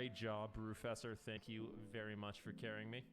Great job, Brewfessor. Thank you very much for carrying me.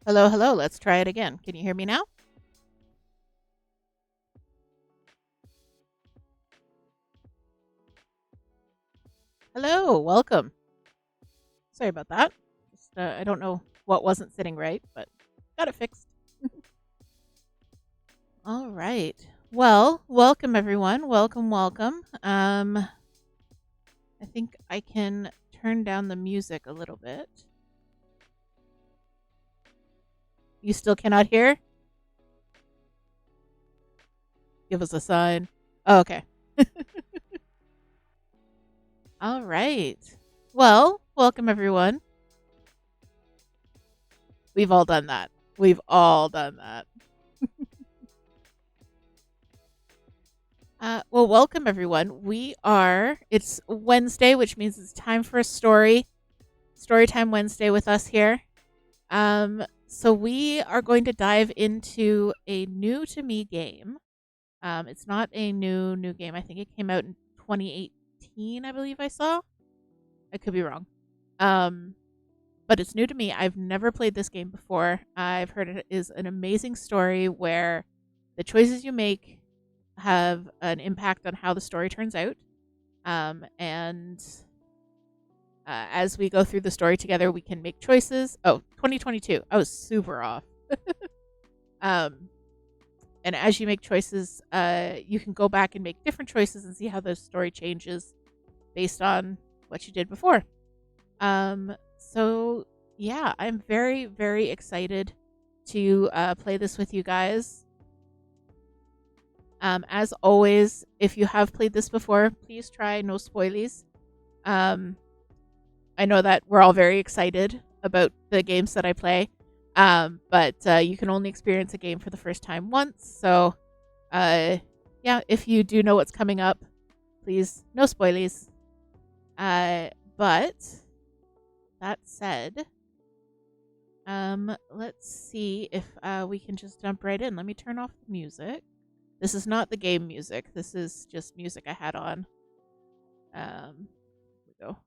Hello, hello. Let's try it again. Can you hear me now? Hello, welcome. Sorry about that. Just I don't know what wasn't sitting right, but got it fixed. All right. Well, welcome everyone. Welcome, welcome. I think I can turn down the music a little bit. You still cannot hear? Give us a sign. Oh, okay. All right. Well, welcome everyone. We've all done that. We've all done that. Well, welcome everyone. It's Wednesday, which means it's time for a story. Storytime Wednesday with us here. So we are going to dive into a new to me game. It's not a new game. I think it came out in 2018, I believe I saw. I could be wrong. But it's new to me. I've never played this game before. I've heard it is an amazing story where the choices you make have an impact on how the story turns out. And as we go through the story together, we can make choices. Oh, 2022. I was super off. And as you make choices, you can go back and make different choices and see how the story changes based on what you did before. So yeah, I'm very, very excited to play this with you guys. As always, if you have played this before, please try no spoilies. I know that we're all very excited about the games that I play, but you can only experience a game for the first time once. So, yeah, if you do know what's coming up, please no spoilies. But that said, let's see if we can just jump right in. Let me turn off the music. This is not the game music. This is just music I had on. Here we go.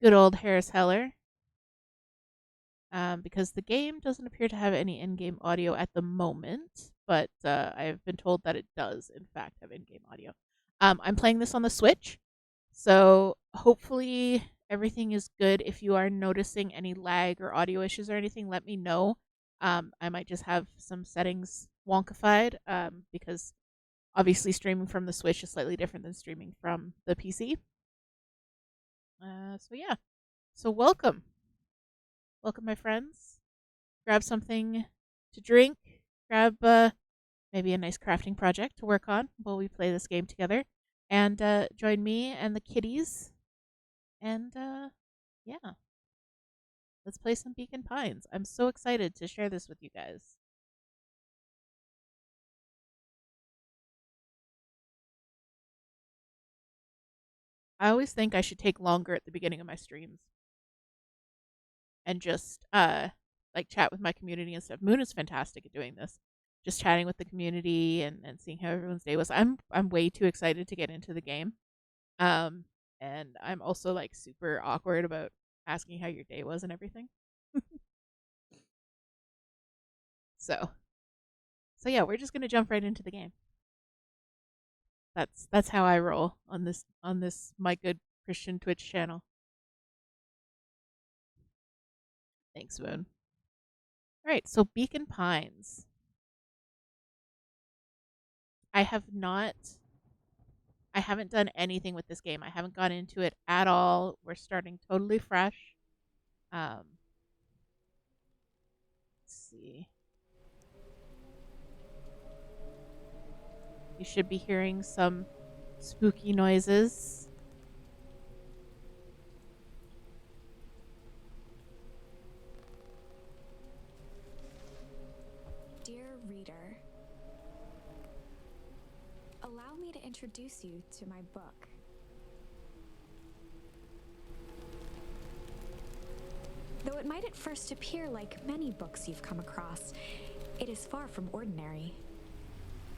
Good old Harris Heller. Because the game doesn't appear to have any in-game audio at the moment, but I've been told that it does, in fact, have in-game audio. I'm playing this on the Switch, so hopefully everything is good. If you are noticing any lag or audio issues or anything, let me know. I might just have some settings wonkified because obviously streaming from the Switch is slightly different than streaming from the PC. So yeah, so welcome, my friends. Grab something to drink. Grab maybe a nice crafting project to work on while we play this game together, and join me and the kitties. And yeah, let's play some Beacon Pines. I'm so excited to share this with you guys. I always think I should take longer at the beginning of my streams and just like chat with my community and stuff. Moon is fantastic at doing this. Just chatting with the community and seeing how everyone's day was. I'm way too excited to get into the game. Um and I'm also like super awkward about asking how your day was and everything. So yeah, we're just gonna jump right into the game. That's how I roll on this my good Christian Twitch channel. Thanks, Moon. All right, so Beacon Pines. I haven't done anything with this game. I haven't gone into it at all. We're starting totally fresh. Let's see. You should be hearing some spooky noises. Dear reader, allow me to introduce you to my book. Though it might at first appear like many books you've come across, it is far from ordinary.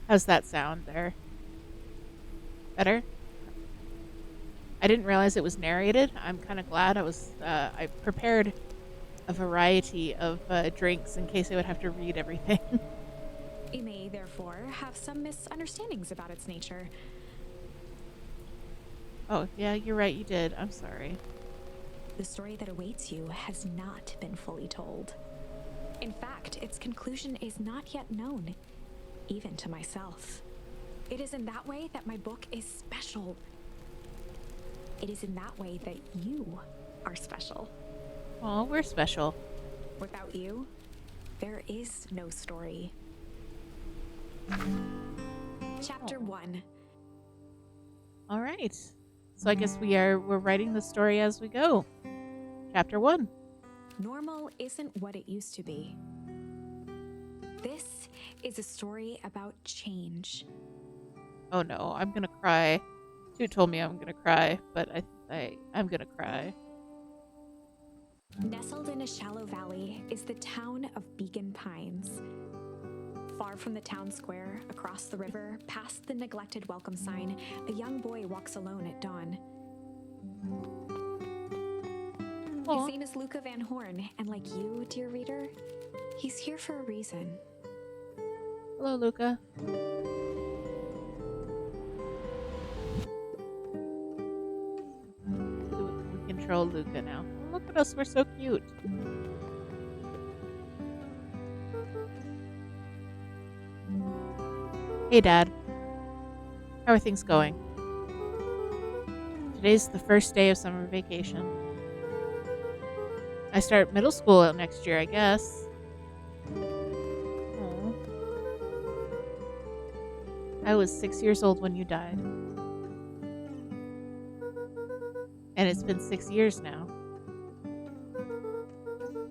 How's that sound there? Better? I didn't realize it was narrated. I'm kind of glad. I prepared a variety of drinks in case I would have to read everything. You may, therefore, have some misunderstandings about its nature. Oh, yeah, you're right, you did. I'm sorry. The story that awaits you has not been fully told. In fact, its conclusion is not yet known, even to myself. It is in that way that my book is special. It is in that way that you are special. Oh, we're special. Without you, there is no story. Chapter 1. All right. So I guess we're writing the story as we go. Chapter 1. Normal isn't what it used to be. This is a story about change. Oh no, I'm gonna cry. Stu told me I'm gonna cry, but I'm gonna cry. Nestled in a shallow valley is the town of Beacon Pines. Far from the town square, across the river, past the neglected welcome sign, a young boy walks alone at dawn. Aww. His name is Luca Van Horn, and like you, dear reader, he's here for a reason. Hello, Luca. We control Luca now. Look at us, we're so cute. Hey, Dad. How are things going? Today's the first day of summer vacation. I start middle school next year, I guess. Aww. I was 6 years old when you died. And it's been 6 years now.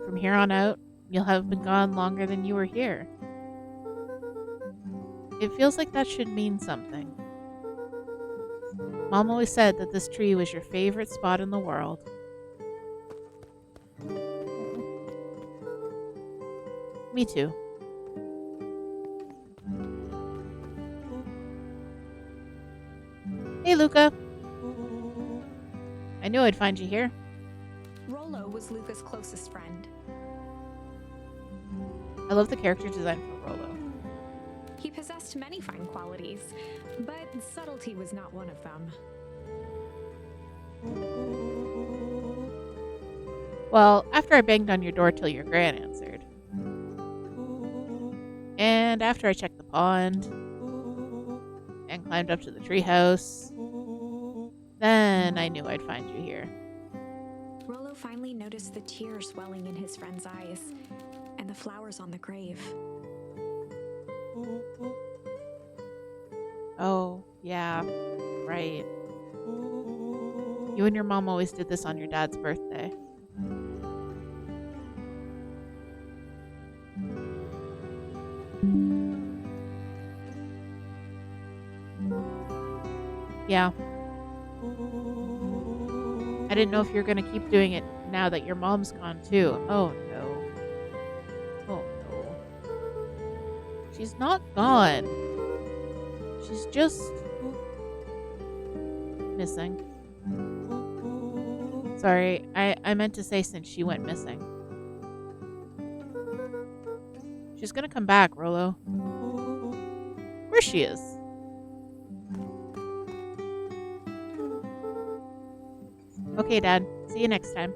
From here on out, you'll have been gone longer than you were here. It feels like that should mean something. Mom always said that this tree was your favorite spot in the world. Me too. Hey, Luca. I knew I'd find you here. Rollo was Luca's closest friend. I love the character design for Rollo. He possessed many fine qualities, but subtlety was not one of them. Well, after I banged on your door till your gran answered. And after I checked the pond and climbed up to the treehouse, then I knew I'd find you here. Rollo finally noticed the tears welling in his friend's eyes and the flowers on the grave. Oh, yeah, right. You and your mom always did this on your dad's birthday. Yeah. I didn't know if you were gonna keep doing it now that your mom's gone too. Oh no. Oh no. She's not gone. She's just missing. Sorry, I meant to say since she went missing. She's gonna come back, Rolo. Where she is. Okay, Dad. See you next time.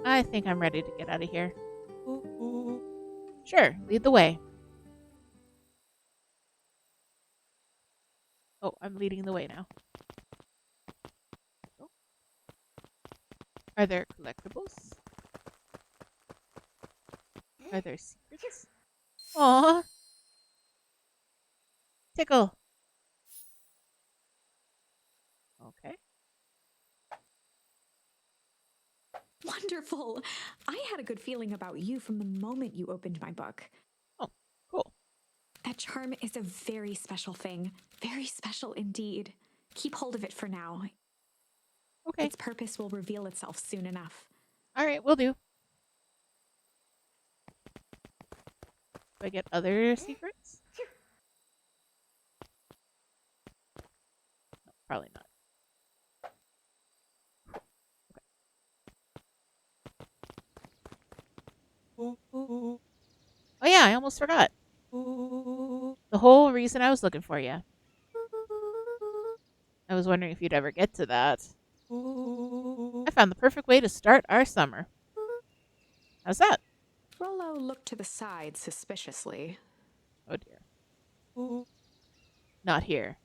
I think I'm ready to get out of here. Sure, lead the way. Oh, I'm leading the way now. Oh. Are there collectibles? Are there secrets? Aww. Tickle. Okay. Wonderful! I had a good feeling about you from the moment you opened my book. Oh, cool. That charm is a very special thing. Very special indeed. Keep hold of it for now. Okay. Its purpose will reveal itself soon enough. Alright, will do. Do I get other secrets? No, probably not. Oh yeah, I almost forgot. The whole reason I was looking for you. I was wondering if you'd ever get to that. I found the perfect way to start our summer. How's that? Rollo looked to the side suspiciously. Oh dear. Not here.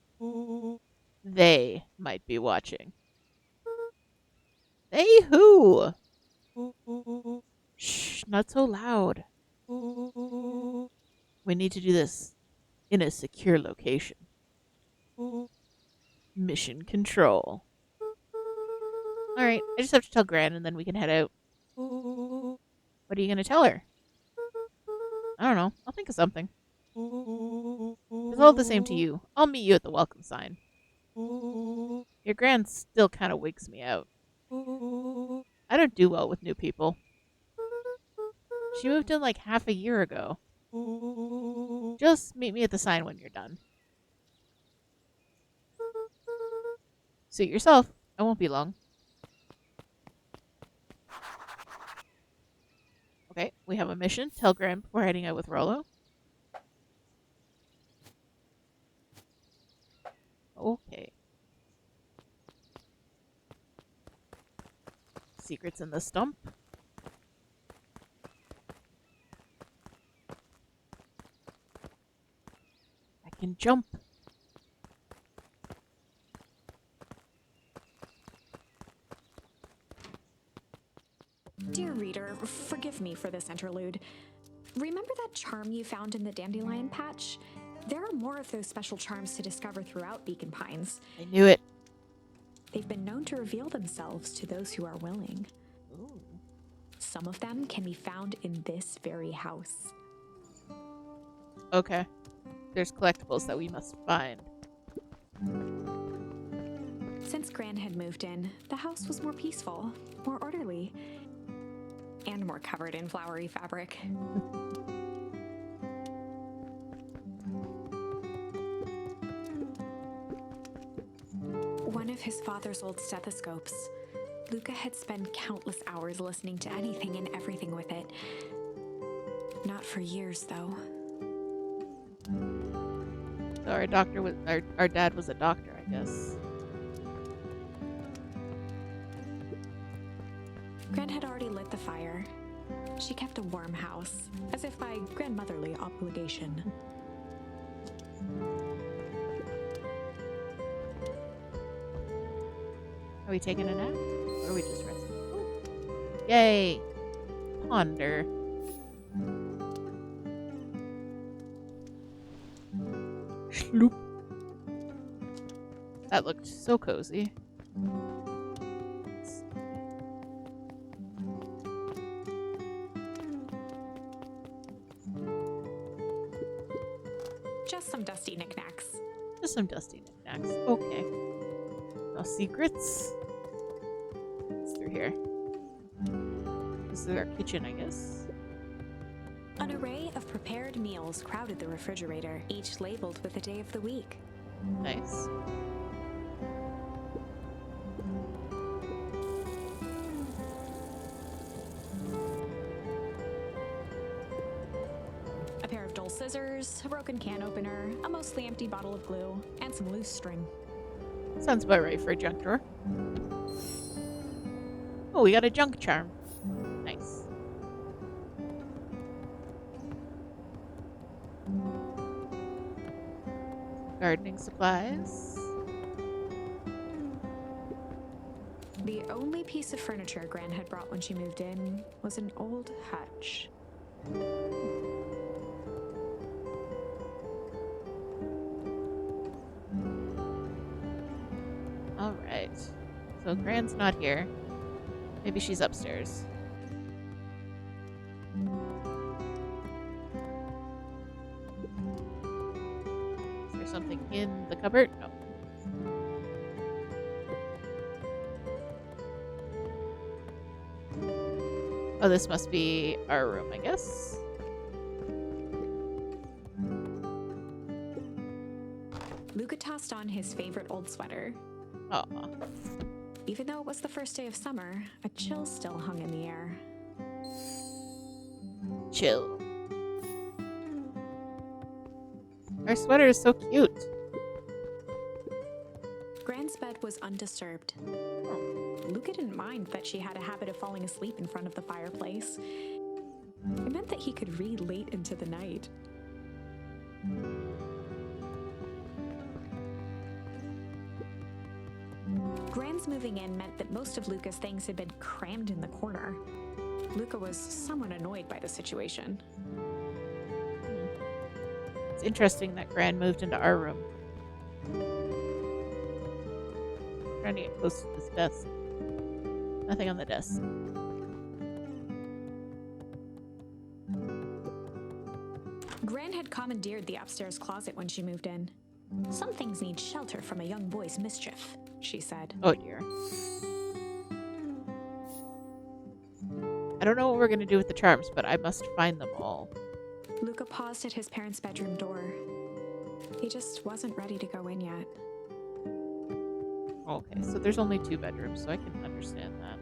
They might be watching. They who? Shh, not so loud. We need to do this in a secure location. Mission control. Alright, I just have to tell Gran and then we can head out. What are you going to tell her? I don't know. I'll think of something. It's all the same to you. I'll meet you at the welcome sign. Your Gran still kind of wigs me out. I don't do well with new people. She moved in like half a year ago. Just meet me at the sign when you're done. Suit yourself. I won't be long. Okay, we have a mission. Tell Gran before heading out with Rollo. Okay. Secrets in the stump. I can jump. Dear reader, forgive me for this interlude. Remember that charm you found in the dandelion patch? There are more of those special charms to discover throughout Beacon Pines. I knew it. They've been known to reveal themselves to those who are willing. Ooh. Some of them can be found in this very house. Okay. There's collectibles that we must find. Since Gran had moved in, the house was more peaceful, more orderly, and more covered in flowery fabric. One of his father's old stethoscopes. Luca had spent countless hours listening to anything and everything with it. Not for years, though. So our doctor was our dad was a doctor, I guess. Gran had already lit the fire. She kept a warm house, as if by grandmotherly obligation. Are we taking a nap? Or are we just resting? Ooh. Yay! Ponder. Schloop. That looked so cozy. Just some dusty knickknacks. Just some dusty knickknacks. Okay. No secrets. What's through here? This is our kitchen, I guess. An array of prepared meals crowded the refrigerator, each labeled with a day of the week. Nice. A pair of dull scissors, a broken can opener, a mostly empty bottle of glue, and some loose string. Sounds about right for a junk drawer. Oh, we got a junk charm. Nice. Gardening supplies. The only piece of furniture Gran had brought when she moved in was an old hutch. Alright. So Gran's not here. Maybe she's upstairs. Is there something in the cupboard? No. Oh, this must be our room, I guess. Luca tossed on his favorite old sweater. Aw. Even though it was the first day of summer, a chill still hung in the air. Chill. Our sweater is so cute. Gran's bed was undisturbed. Luca didn't mind that she had a habit of falling asleep in front of the fireplace. It meant that he could read late into the night. Gran's moving in meant that most of Luca's things had been crammed in the corner. Luca was somewhat annoyed by the situation. It's interesting that Gran moved into our room. Trying to get close to this desk. Nothing on the desk. Gran had commandeered the upstairs closet when she moved in. Some things need shelter from a young boy's mischief, she said. Oh dear. I don't know what we're going to do with the charms, but I must find them all. Luca paused at his parents' bedroom door. He just wasn't ready to go in yet. Okay, so there's only 2 bedrooms, so I can understand that.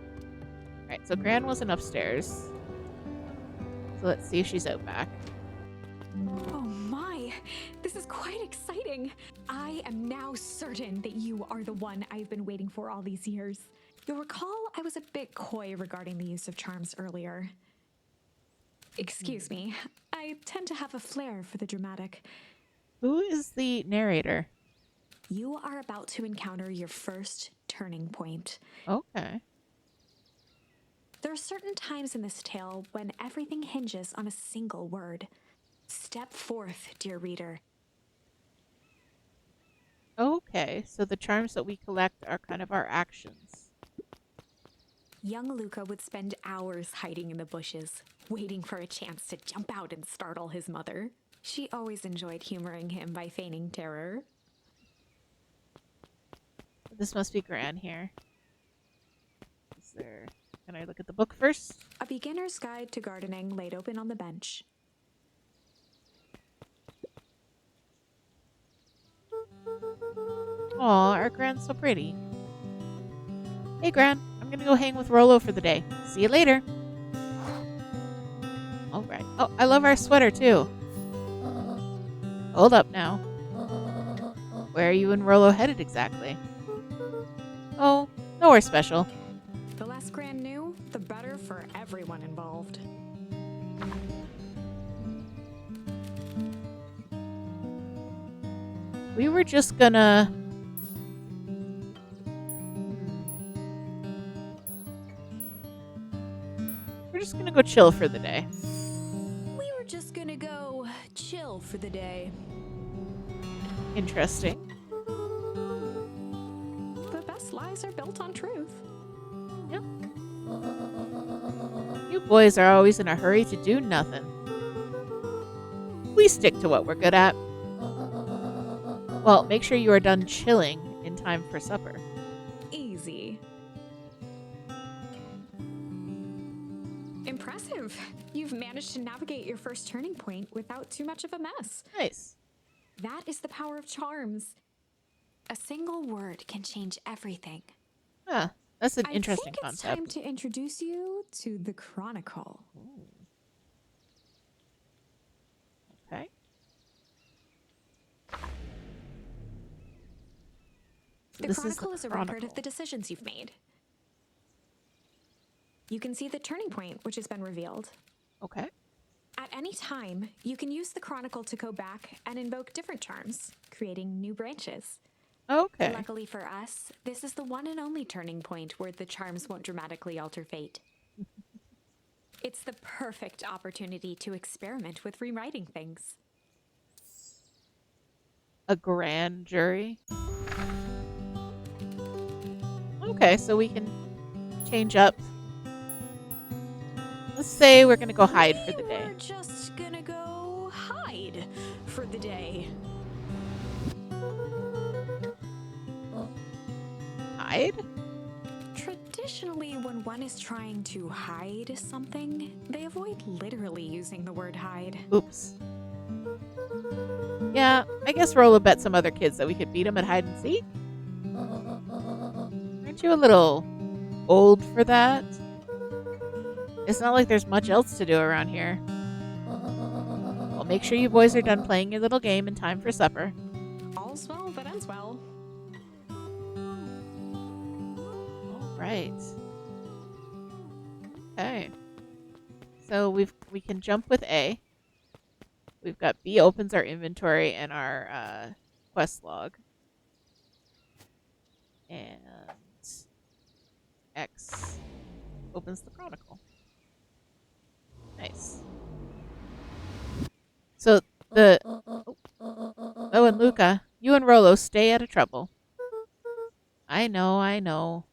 Alright, so Gran wasn't upstairs. So let's see if she's out back. Oh my! This is quite exciting! I am now certain that you are the one I've been waiting for all these years. You'll recall I was a bit coy regarding the use of charms earlier. Excuse me, I tend to have a flair for the dramatic. Who is the narrator? You are about to encounter your first turning point. Okay. There are certain times in this tale when everything hinges on a single word. Step forth, dear reader. Okay, so the charms that we collect are kind of our actions. Young Luca would spend hours hiding in the bushes, waiting for a chance to jump out and startle his mother. She always enjoyed humoring him by feigning terror. This must be Gran here. Is there... Can I look at the book first? A beginner's guide to gardening laid open on the bench. Aw, our Gran's so pretty. Hey, Gran. I'm gonna go hang with Rollo for the day. See you later. Alright. Oh, I love our sweater, too. Hold up now. Where are you and Rollo headed exactly? Oh, nowhere special. The less Gran knew, the better for everyone involved. We were just gonna... We're just gonna go chill for the day. We were just gonna go chill for the day. Interesting. The best lies are built on truth. Yep. You boys are always in a hurry to do nothing. We stick to what we're good at. Well, make sure you are done chilling in time for supper. Easy. Impressive. You've managed to navigate your first turning point without too much of a mess. Nice. That is the power of charms. A single word can change everything. Huh. That's an interesting I think it's concept. time to introduce you to the Chronicle. Okay. The Chronicle is a record of the decisions you've made. You can see the turning point, which has been revealed. Okay. At any time, you can use the Chronicle to go back and invoke different charms, creating new branches. Okay. Luckily for us, this is the one and only turning point where the charms won't dramatically alter fate. It's the perfect opportunity to experiment with rewriting things. A grand jury. Okay, so we can change up. Let's say we're gonna go hide for the day. We're just gonna go hide for the day. Hide? Traditionally, when one is trying to hide something, they avoid literally using the word hide. Oops. Yeah, I guess Rolo bet some other kids that we could beat him at hide and seek. Aren't you a little old for that? It's not like there's much else to do around here. Well, make sure you boys are done playing your little game in time for supper. All's well that ends well. Right. Okay. So we can jump with A. We've got B opens our inventory and our quest log. And X opens the chronicle. Nice. So the oh, and Luca, you and Rolo stay out of trouble. I know.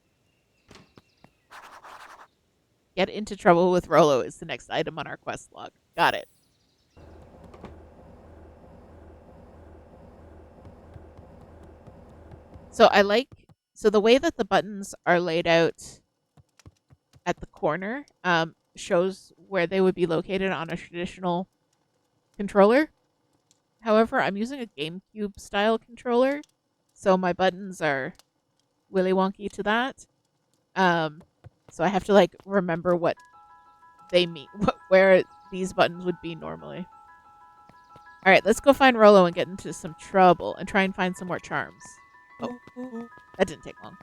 Get into trouble with Rolo is the next item on our quest log. Got it. So the way that the buttons are laid out at the corner shows where they would be located on a traditional controller. However, I'm using a GameCube style controller, so my buttons are willy wonky to that. So I have to remember what they mean, where these buttons would be normally. All right, let's go find Rolo and get into some trouble and try and find some more charms. Oh, that didn't take long.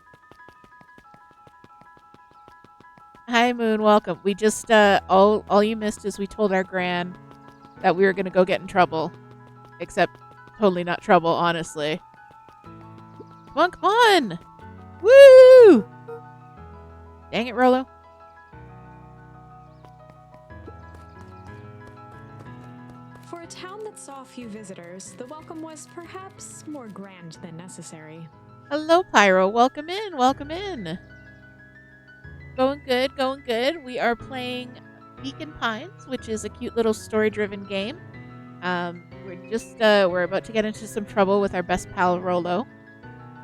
Hi, Moon. Welcome. We just all you missed is we told our gran that we were gonna go get in trouble, except totally not trouble, honestly. Come on! Woo! Dang it, Rolo. For a town that saw few visitors, the welcome was perhaps more grand than necessary. Hello, Pyro. Welcome in. Welcome in. Going good. Going good. We are playing Beacon Pines, which is a cute little story-driven game. We're about to get into some trouble with our best pal Rolo.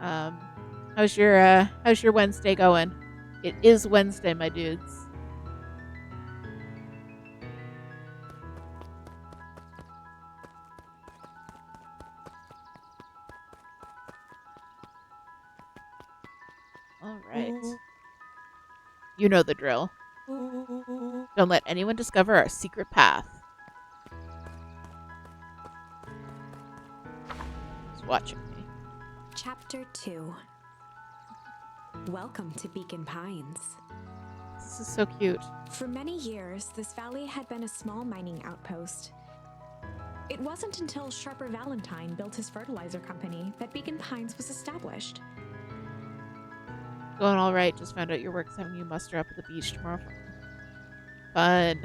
How's your Wednesday going? It is Wednesday, my dudes. All right. You know the drill. Don't let anyone discover our secret path. He's watching me. Chapter 2. Welcome to Beacon Pines. This is so cute. For many years, this valley had been a small mining outpost. It wasn't until Sharper Valentine built his fertilizer company that Beacon Pines was established. Going all right. Just found out your work's having you muster up at the beach tomorrow. Fun.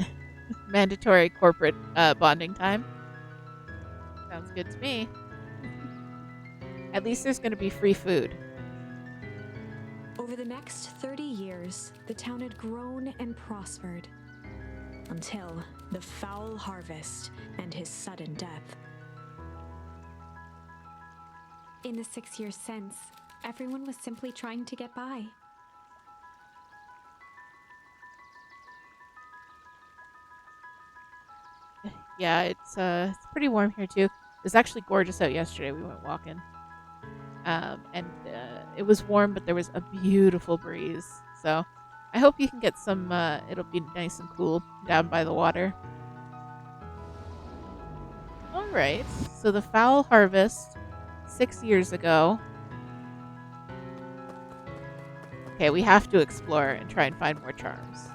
Mandatory corporate bonding time. Sounds good to me. At least there's going to be free food. Over the next 30 years, the town had grown and prospered. Until the foul harvest and his sudden death. In the 6 years since, everyone was simply trying to get by. Yeah, it's pretty warm here too. It was actually gorgeous out yesterday. We went walking. And it was warm, but there was a beautiful breeze. So I hope you can get some, it'll be nice and cool down by the water. Alright, so the fowl harvest 6 years ago. Okay, we have to explore and try and find more charms.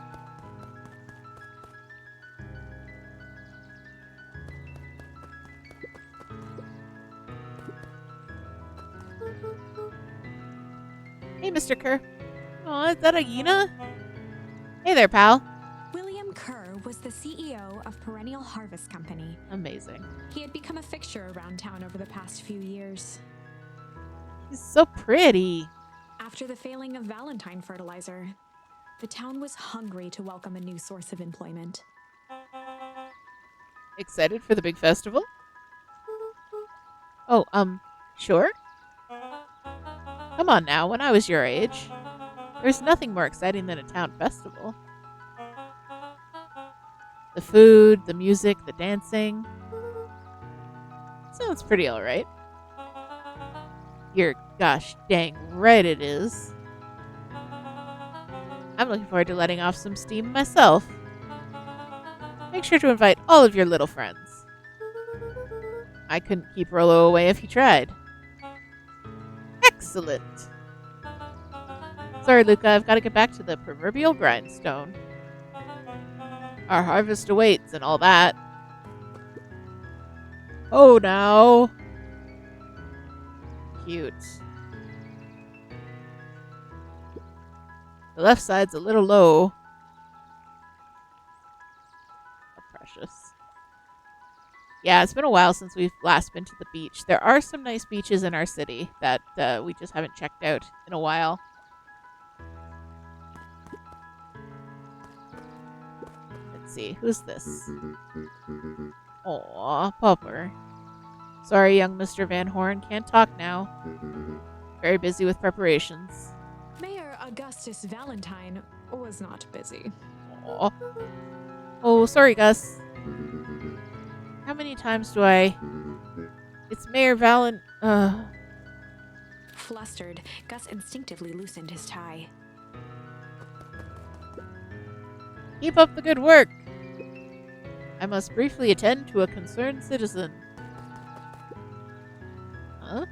Hey, Mr. Kerr. Aw, is that a Yina? Hey there, pal. William Kerr was the CEO of Perennial Harvest Company. Amazing. He had become a fixture around town over the past few years. He's so pretty. After the failing of Valentine fertilizer, the town was hungry to welcome a new source of employment. Excited for the big festival? Oh, sure? Come on now, when I was your age, there's nothing more exciting than a town festival. The food, the music, the dancing. Sounds pretty alright. You're gosh dang right it is. I'm looking forward to letting off some steam myself. Make sure to invite all of your little friends. I couldn't keep Rollo away if he tried. Excellent. Sorry, Luca, I've got to get back to the proverbial grindstone. Our harvest awaits and all that. Oh, now. Cute. The left side's a little low. Oh, precious. Yeah, it's been a while since we've last been to the beach. There are some nice beaches in our city that we just haven't checked out in a while. Let's see, who's this? Aw, Pupper. Sorry, young Mr. Van Horn, can't talk now. Very busy with preparations. Mayor Augustus Valentine was not busy. Aw. Oh, sorry, Gus. How many times do I... It's Mayor Flustered, Gus instinctively loosened his tie. Keep up the good work. I must briefly attend to a concerned citizen. Huh?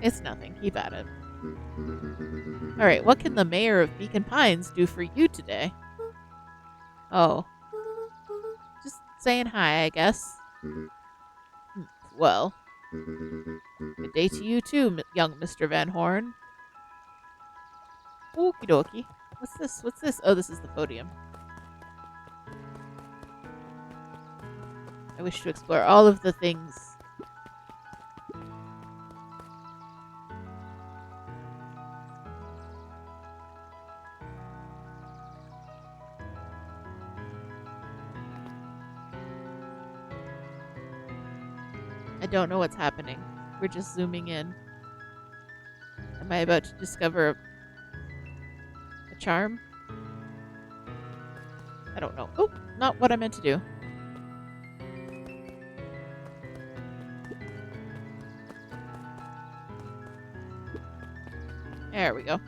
It's nothing. Keep at it. Alright, what can the mayor of Beacon Pines do for you today? Oh. Just saying hi, I guess. Well. Good day to you too, young Mr. Van Horn. Okie dokie. What's this? What's this? Oh, this is the podium. I wish to explore all of the things. I don't know what's happening. We're just zooming in. Am I about to discover a charm? I don't know. Oh, not what I meant to do. There we go.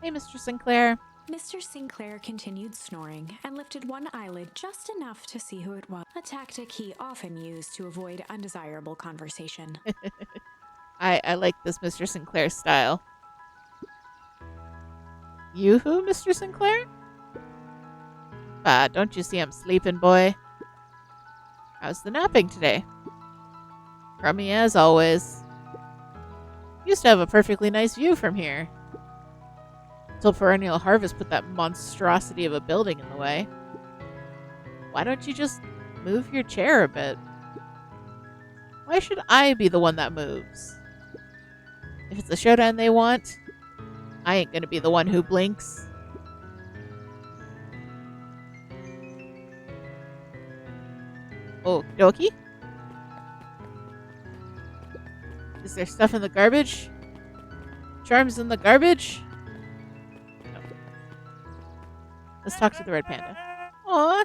Hey, Mr. Sinclair. Mr. Sinclair continued snoring and lifted one eyelid just enough to see who it was, a tactic he often used to avoid undesirable conversation. I like this Mr. Sinclair style. You who, Mr. Sinclair? Ah, don't you see I'm sleeping, boy? How's the napping today? Crummy as always. Used to have a perfectly nice view from here. Until Perennial Harvest put that monstrosity of a building in the way. Why don't you just move your chair a bit? Why should I be the one that moves? If it's a showdown they want, I ain't gonna be the one who blinks. Okie dokie. Is there stuff in the garbage? Charms in the garbage? No. Let's talk to the red panda. Aw.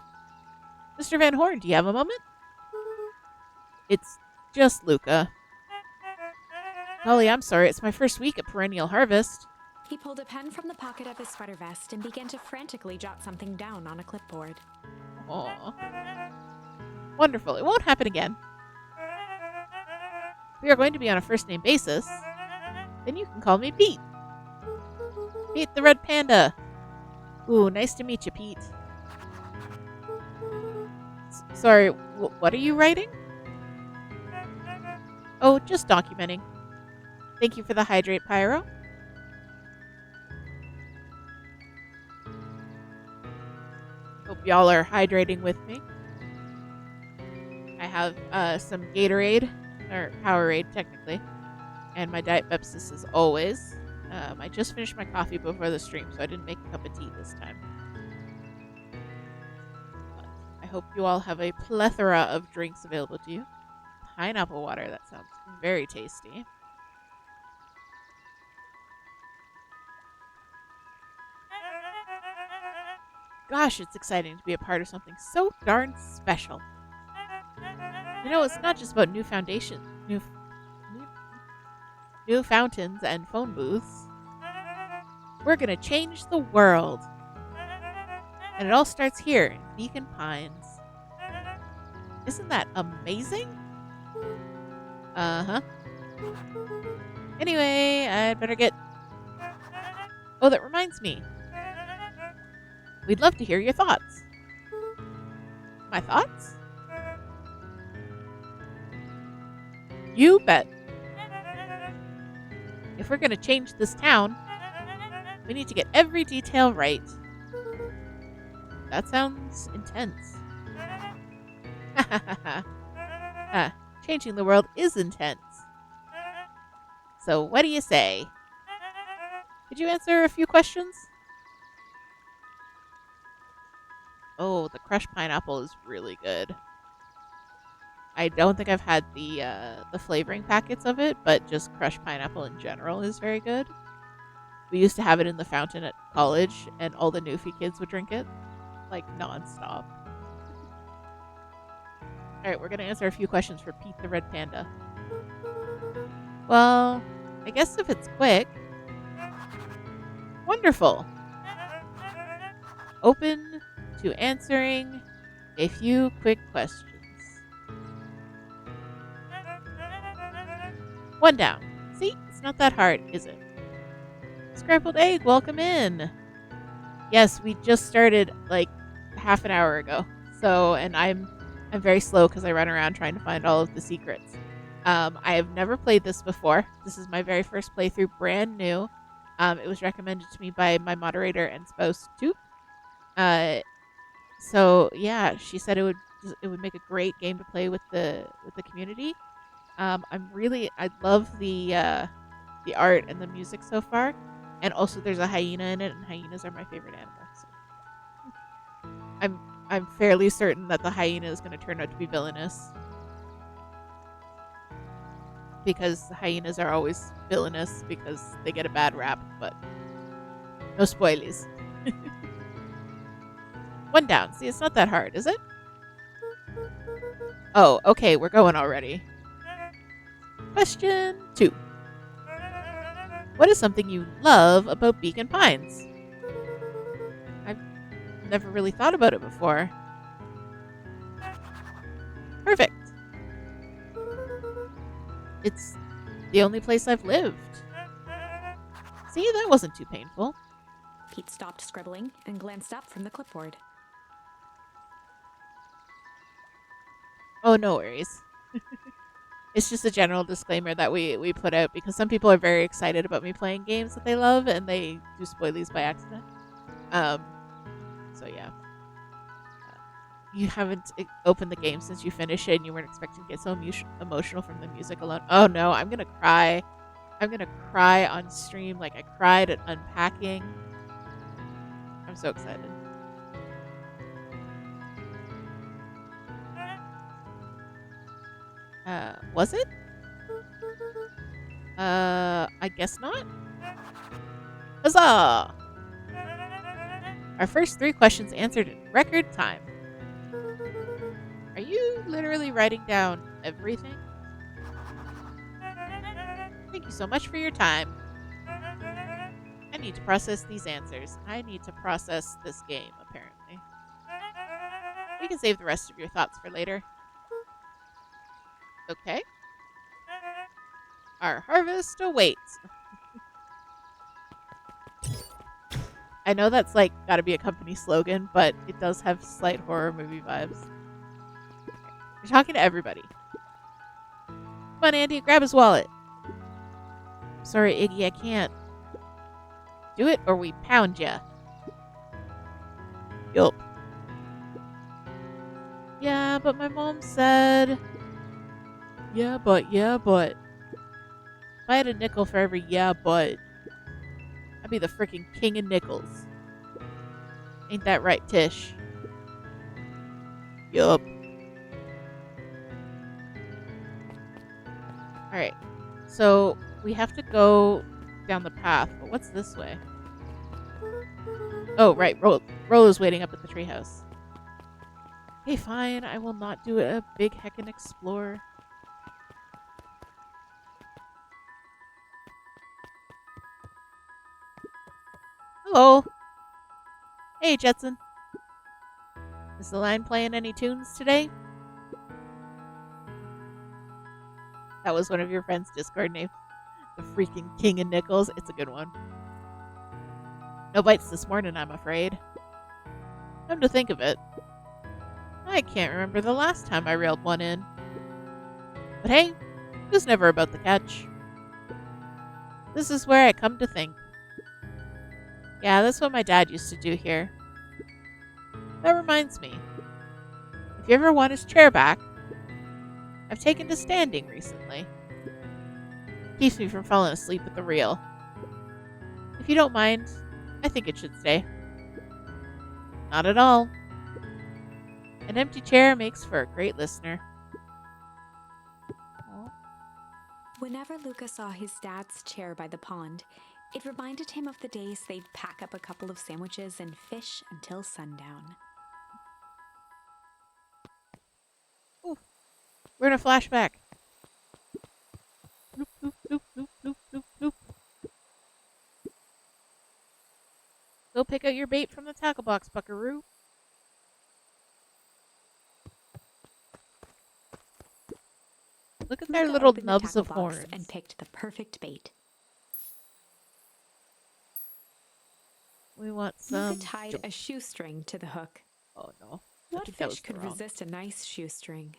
Mr. Van Horn, do you have a moment? It's just Luca. Golly, I'm sorry. It's my first week at Perennial Harvest. He pulled a pen from the pocket of his sweater vest and began to frantically jot something down on a clipboard. Aw. Wonderful. It won't happen again. We are going to be on a first-name basis. Then you can call me Pete. Pete the Red Panda. Ooh, nice to meet you, Pete. Sorry, what are you writing? Oh, just documenting. Thank you for the hydrate, Pyro. Hope y'all are hydrating with me. I have some Gatorade, or Powerade technically, and my Diet Pepsi as always. I just finished my coffee before the stream, so I didn't make a cup of tea this time. But I hope you all have a plethora of drinks available to you. Pineapple water, that sounds very tasty. Gosh, it's exciting to be a part of something so darn special. You know, it's not just about new fountains and phone booths. We're gonna change the world. And it all starts here in Beacon Pines. Isn't that amazing? Uh-huh. Anyway, I'd better get... Oh, that reminds me. We'd love to hear your thoughts. My thoughts? You bet. If we're going to change this town, we need to get every detail right. That sounds intense. Changing the world is intense. So what do you say? Could you answer a few questions? Oh, the crushed pineapple is really good. I don't think I've had the flavoring packets of it, but just crushed pineapple in general is very good. We used to have it in the fountain at college, and all the Newfie kids would drink it, like, nonstop. Alright, we're gonna answer a few questions for Pete the Red Panda. Well, I guess if it's quick... Wonderful! Open to answering a few quick questions. One down. See? It's not that hard, is it? Scrambled egg, welcome in! Yes, we just started, like, half an hour ago. So, and I'm very slow because I run around trying to find all of the secrets. I have never played this before. This is my very first playthrough, brand new. It was recommended to me by my moderator and spouse, too. So, yeah, she said it would make a great game to play with the community. I love the art and the music so far, and also there's a hyena in it, and hyenas are my favorite animal. So I'm fairly certain that the hyena is going to turn out to be villainous, because the hyenas are always villainous because they get a bad rap. But no spoilies. One down. See, it's not that hard, is it? Oh, okay, we're going already. Question 2. What is something you love about Beacon Pines? I've never really thought about it before. Perfect. It's the only place I've lived. See, that wasn't too painful. Pete stopped scribbling and glanced up from the clipboard. Oh, no worries. It's just a general disclaimer that we put out because some people are very excited about me playing games that they love and they do spoilies by accident. So yeah. You haven't opened the game since you finished it and you weren't expecting to get so emotional from the music alone. Oh no, I'm gonna cry. I'm gonna cry on stream like I cried at unpacking. I'm so excited. Was it? I guess not. Huzzah! Our first 3 questions answered in record time. Are you literally writing down everything? Thank you so much for your time. I need to process these answers. I need to process this game, apparently. We can save the rest of your thoughts for later. Okay. Our harvest awaits. I know that's like gotta be a company slogan, but it does have slight horror movie vibes. You're talking to everybody. Come on, Andy, grab his wallet. Sorry, Iggy, I can't. Do it or we pound ya. Yup. Yeah, but my mom said... Yeah, but. If I had a nickel for every yeah, but... I'd be the freaking king of nickels. Ain't that right, Tish? Yup. Alright. So, we have to go down the path. But what's this way? Oh, right. Rola's waiting up at the treehouse. Okay, fine. I will not do a big heckin' explore. Hello. Hey, Jetson. Is the line playing any tunes today? That was one of your friend's Discord names. The freaking King of Nickels. It's a good one. No bites this morning, I'm afraid. Come to think of it, I can't remember the last time I reeled one in. But hey, it was never about the catch. This is where I come to think. Yeah, that's what my dad used to do here. That reminds me. If you ever want his chair back, I've taken to standing recently. Keeps me from falling asleep at the reel. If you don't mind, I think it should stay. Not at all. An empty chair makes for a great listener. Whenever Luca saw his dad's chair by the pond, it reminded him of the days they'd pack up a couple of sandwiches and fish until sundown. Ooh, we're in a flashback. Bloop, bloop, bloop, bloop, bloop, bloop, bloop. Go pick out your bait from the tackle box, buckaroo. Look at their Luca little opened the nubs tackle of box horns. and picked the perfect bait. We want some. Luca tied a shoestring to the hook. Oh no. What think that was fish could wrong. resist a nice shoestring?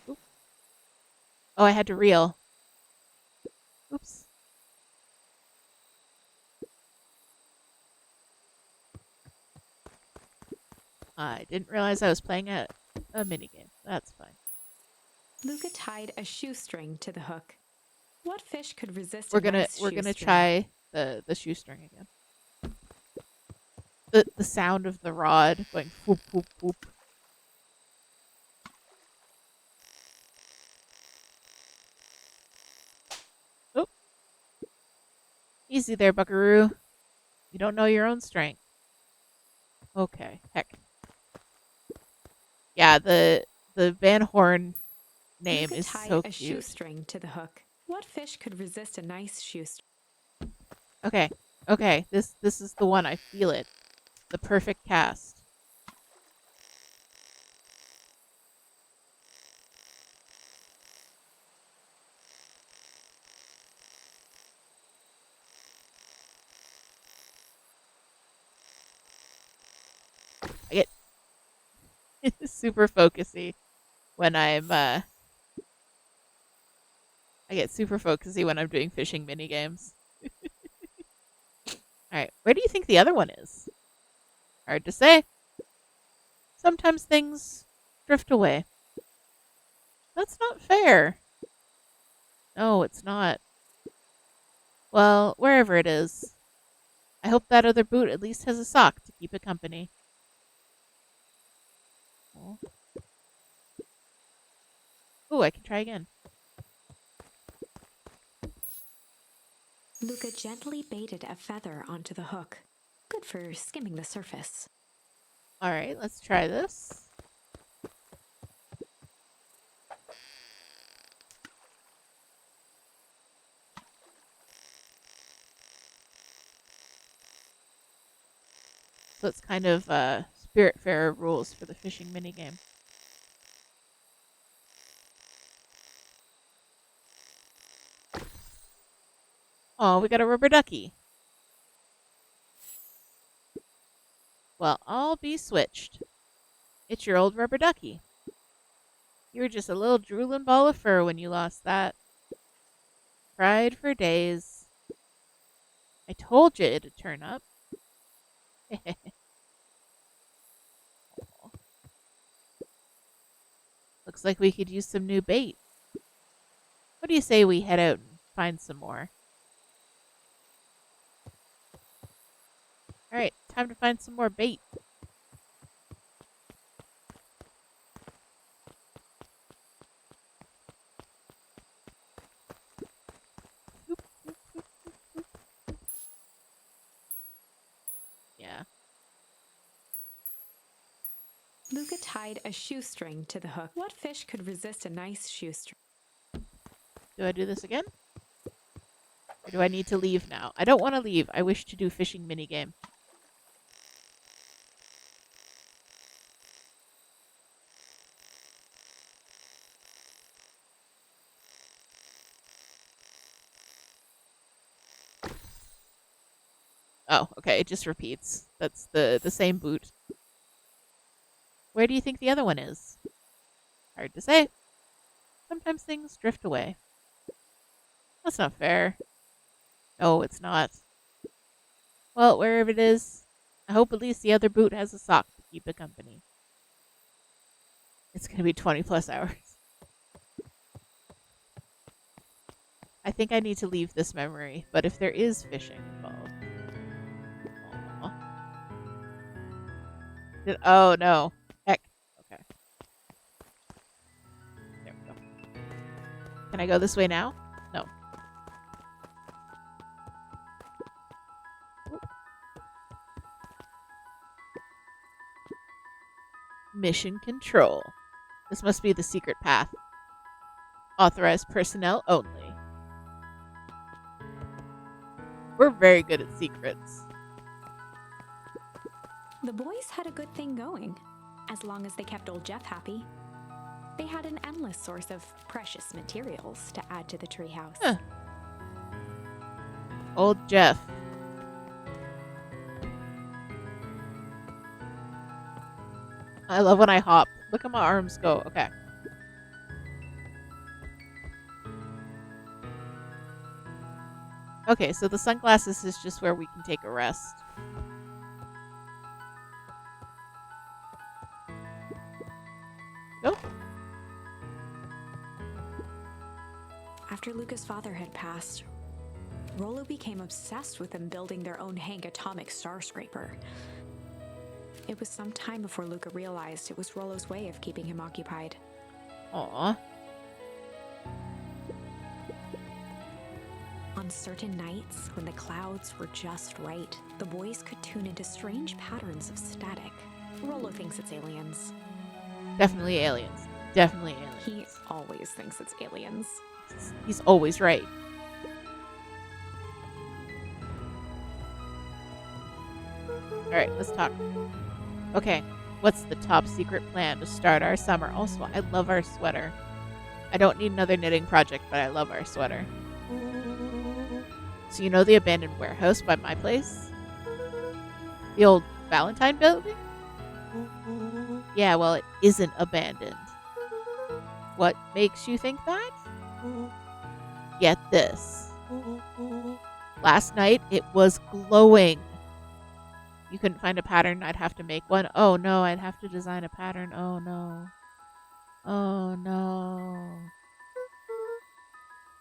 Oop. Oh, I had to reel. Oops. I didn't realize I was playing a minigame. That's fine. Luca tied a shoestring to the hook. What fish could resist We're a gonna nice we're gonna shoestring? try the shoestring again. The sound of the rod going whoop whoop whoop. Oh. Easy there, buckaroo. You don't know your own strength. Okay, heck. Yeah, the Van Horn name Luca is tied so a cute. shoestring to the hook. What fish could resist a nice shoestring? Okay, this is the one. I feel it. The perfect cast. I get super focusy when I'm I get super focusy when I'm doing fishing mini games. Alright, where do you think the other one is? Hard to say. Sometimes things drift away. That's not fair. No, it's not. Well, where wherever it is. I hope that other boot at least has a sock to keep it company. Oh. Ooh, I can try again. Luca gently baited a feather onto the hook. Good for skimming the surface. Alright, let's try this. So it's kind of Spiritfarer rules for the fishing minigame. Oh, we got a rubber ducky. Well, I'll be switched. It's your old rubber ducky. You were just a little drooling ball of fur when you lost that. Cried for days. I told you it'd turn up. Looks like we could use some new bait. What do you say we head out and find some more? Alright, time to find some more bait. Yeah. Luca tied a shoestring to the hook. What fish could resist a nice shoestring? Do I do this again? Or do I need to leave now? I don't want to leave. I wish to do fishing minigame. Oh, okay. It just repeats. That's the same boot. Where do you think the other one is? Hard to say. Sometimes things drift away. That's not fair. No, it's not. Well, wherever it is, I hope at least the other boot has a sock to keep it company. It's going to be 20 plus hours. I think I need to leave this memory, but if there is fishing involved. Aww. Oh, no. Heck. Okay. There we go. Can I go this way now? No. Ooh. Mission control. This must be the secret path. Authorized personnel only. We're very good at secrets. The boys had a good thing going, as long as they kept old Jeff happy. They had an endless source of precious materials to add to the treehouse. Huh. Old Jeff. I love when I hop. Look at my arms go. Okay. Okay, so the sunglasses is just where we can take a rest. Go. After Luca's father had passed, Rollo became obsessed with them building their own Hank atomic star scraper. It was some time before Luca realized it was Rollo's way of keeping him occupied. Aww. On certain nights, when the clouds were just right, the boys could tune into strange patterns of static. Rollo thinks it's aliens. Definitely aliens. Definitely aliens. He always thinks it's aliens. He's always right. Alright, let's talk. Okay, what's the top secret plan to start our summer? Also, I love our sweater. I don't need another knitting project, but I love our sweater. So you know the abandoned warehouse by my place? The old Valentine building? Yeah, well, it isn't abandoned. What makes you think that? Get this. Last night, it was glowing. You couldn't find a pattern, I'd have to make one. Oh no, I'd have to design a pattern. Oh no. Oh no.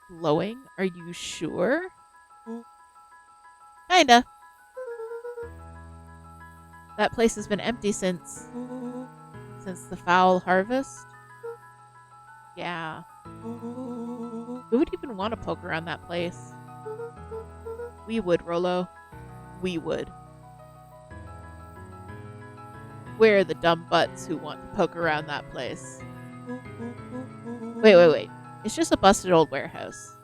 Glowing? Are you sure? Kinda. That place has been empty since the foul harvest. Yeah. Who would even want to poke around that place? We would, Rolo. We would. We're the dumb butts who want to poke around that place. Wait. It's just a busted old warehouse.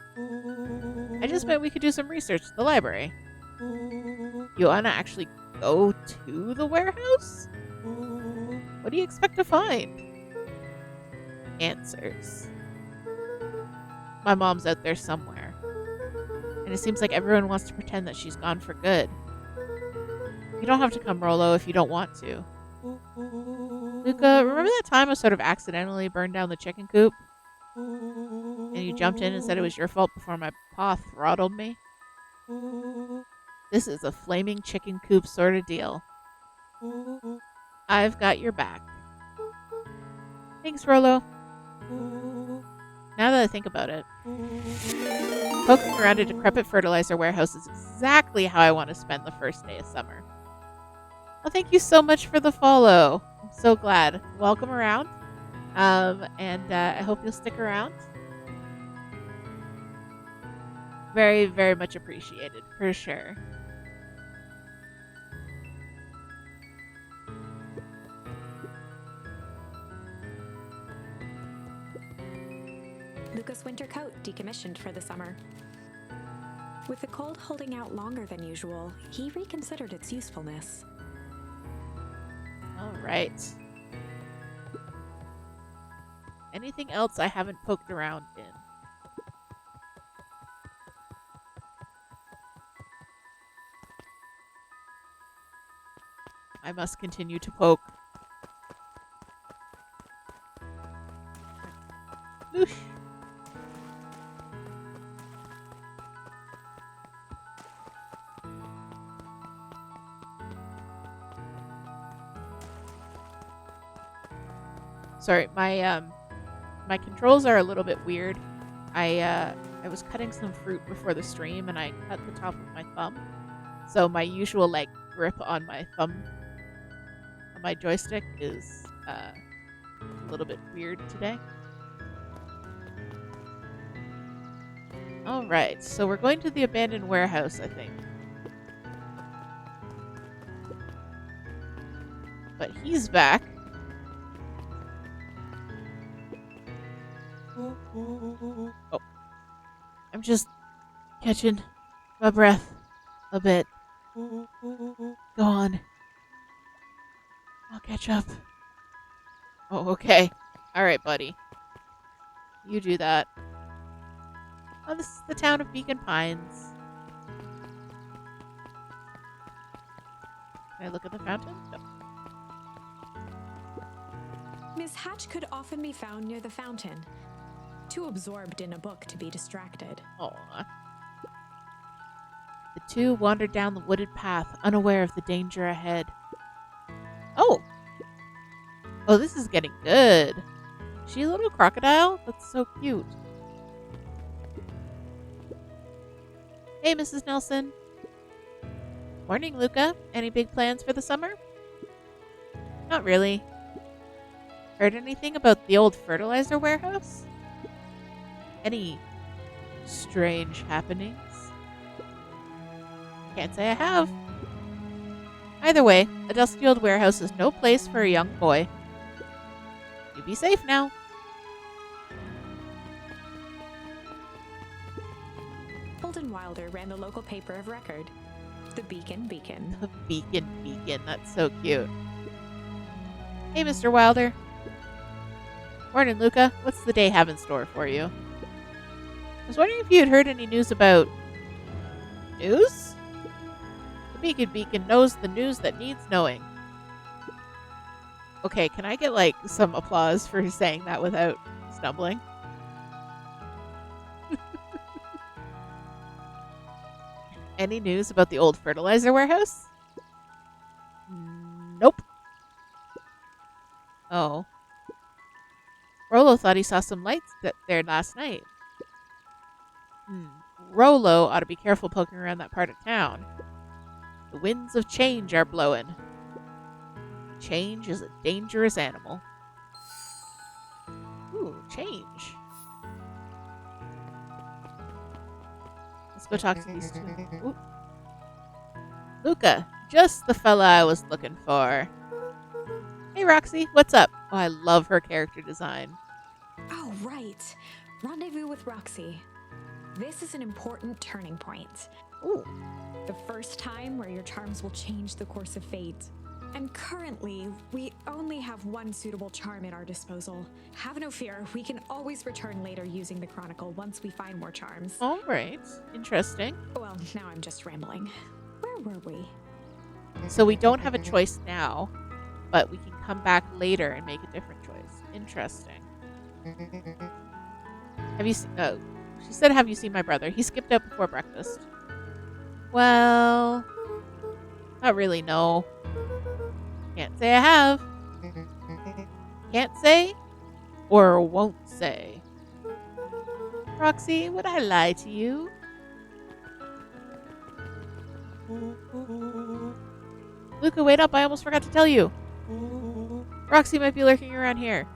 I just meant we could do some research at the library. You want to actually go to the warehouse? What do you expect to find? Answers. My mom's out there somewhere. And it seems like everyone wants to pretend that she's gone for good. You don't have to come, Rolo, if you don't want to. Luca, remember that time I sort of accidentally burned down the chicken coop? And you jumped in and said it was your fault before my paw throttled me? This is a flaming chicken coop sort of deal. I've got your back. Thanks, Rolo. Now that I think about it, poking around a decrepit fertilizer warehouse is exactly how I want to spend the first day of summer. Well, thank you so much for the follow. I'm so glad. Welcome around. And I hope you'll stick around. Very, very much appreciated, for sure. Luca's winter coat decommissioned for the summer. With the cold holding out longer than usual, he reconsidered its usefulness. All right. Anything else I haven't poked around in? I must continue to poke. Moosh. Sorry, my controls are a little bit weird. I was cutting some fruit before the stream and I cut the top of my thumb. So my usual like grip on my thumb on my joystick is a little bit weird today. Alright, so we're going to the abandoned warehouse, I think. But he's back. Oh. I'm just catching my breath a bit. Go on. I'll catch up. Oh, okay. Alright, buddy. You do that. Oh, this is the town of Beacon Pines. Can I look at the fountain? No. Miss Hatch could often be found near the fountain, too absorbed in a book to be distracted. Aw. The two wandered down the wooded path, unaware of the danger ahead. Oh! Oh, this is getting good. Is she a little crocodile? That's so cute. Hey, Mrs. Nelson. Morning, Luca. Any big plans for the summer? Not really. Heard anything about the old fertilizer warehouse? Any strange happenings? Can't say I have. Either way, a dusty old warehouse is no place for a young boy. You be safe now. Holden Wilder ran the local paper of record, the Beacon Beacon. The Beacon. That's so cute. Hey, Mr. Wilder. Morning, Luca. What's the day have in store for you? I was wondering if you had heard any news about... News? The Beacon knows the news that needs knowing. Okay, can I get, like, some applause for saying that without stumbling? Any news about the old fertilizer warehouse? Nope. Oh. Rolo thought he saw some lights there last night. Rolo ought to be careful poking around that part of town. The winds of change are blowing. Change is a dangerous animal. Ooh, change. Let's go talk to these two. Ooh. Luca, just the fella I was looking for. Hey, Roxy, what's up? Oh, I love her character design. Oh, right. Rendezvous with Roxy. This is an important turning point. Ooh. The first time where your charms will change the course of fate. And currently, we only have one suitable charm at our disposal. Have no fear, we can always return later using the Chronicle once we find more charms. All right. Interesting. Well, now I'm just rambling. Where were we? So we don't have a choice now, but we can come back later and make a different choice. Interesting. Have you seen... Oh, she said, have you seen my brother? He skipped out before breakfast. Well... Not really, no. Can't say I have. Can't say or won't say. Roxy, would I lie to you? Luca, wait up. I almost forgot to tell you. Roxy might be lurking around here.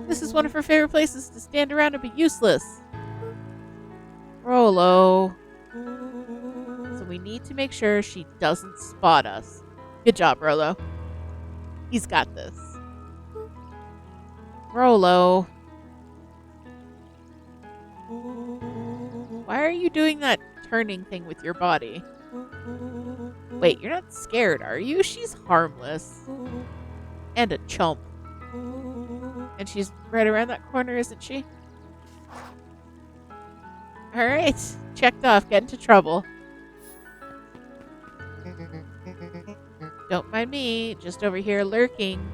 This is one of her favorite places to stand around and be useless. Rolo. So we need to make sure she doesn't spot us. Good job, Rolo. He's got this. Rolo. Why are you doing that turning thing with your body? Wait, you're not scared, are you? She's harmless. And a chump. And she's right around that corner, isn't she? Alright. Checked off. Get into trouble. Don't mind me. Just over here lurking.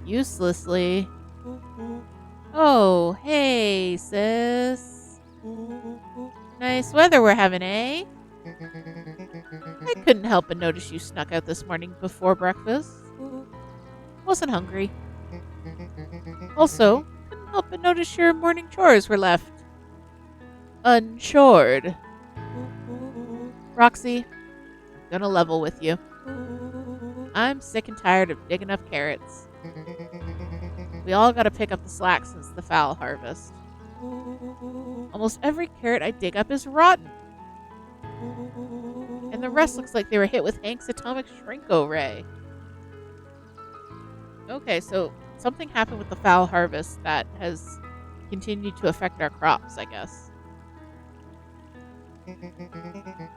Uselessly. Oh, hey, sis. Nice weather we're having, eh? I couldn't help but notice you snuck out this morning before breakfast. Wasn't hungry. Also, couldn't help but notice your morning chores were left unchored. Roxy, I'm gonna level with you. I'm sick and tired of digging up carrots. We all gotta pick up the slack since the fowl harvest. Almost every carrot I dig up is rotten. And the rest looks like they were hit with Hank's atomic shrinko ray. Okay, so something happened with the fowl harvest that has continued to affect our crops, I guess.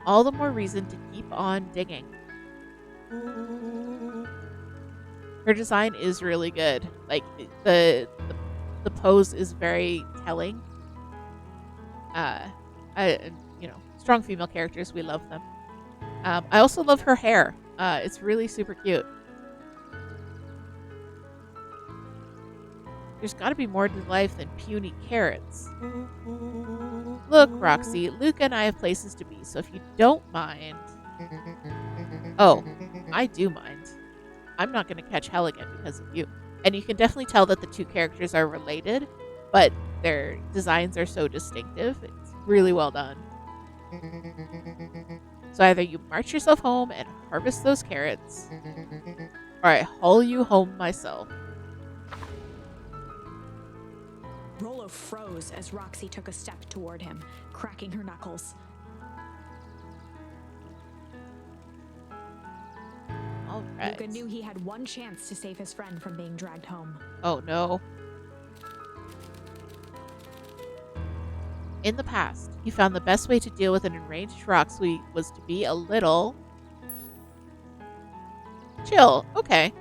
All the more reason to keep on digging. Her design is really good. Like, the pose is very telling. Strong female characters, we love them. I also love her hair. It's really super cute. There's got to be more to life than puny carrots. Look, Roxy, Luca and I have places to be, so if you don't mind... Oh, I do mind. I'm not going to catch hell again because of you. And you can definitely tell that the two characters are related, but their designs are so distinctive. It's really well done. So either you march yourself home and harvest those carrots, or I haul you home myself. Rolo froze as Roxy took a step toward him, cracking her knuckles. All right. Luca knew he had one chance to save his friend from being dragged home. Oh no. In the past, he found the best way to deal with an enraged Roxy was to be a little... chill. Okay.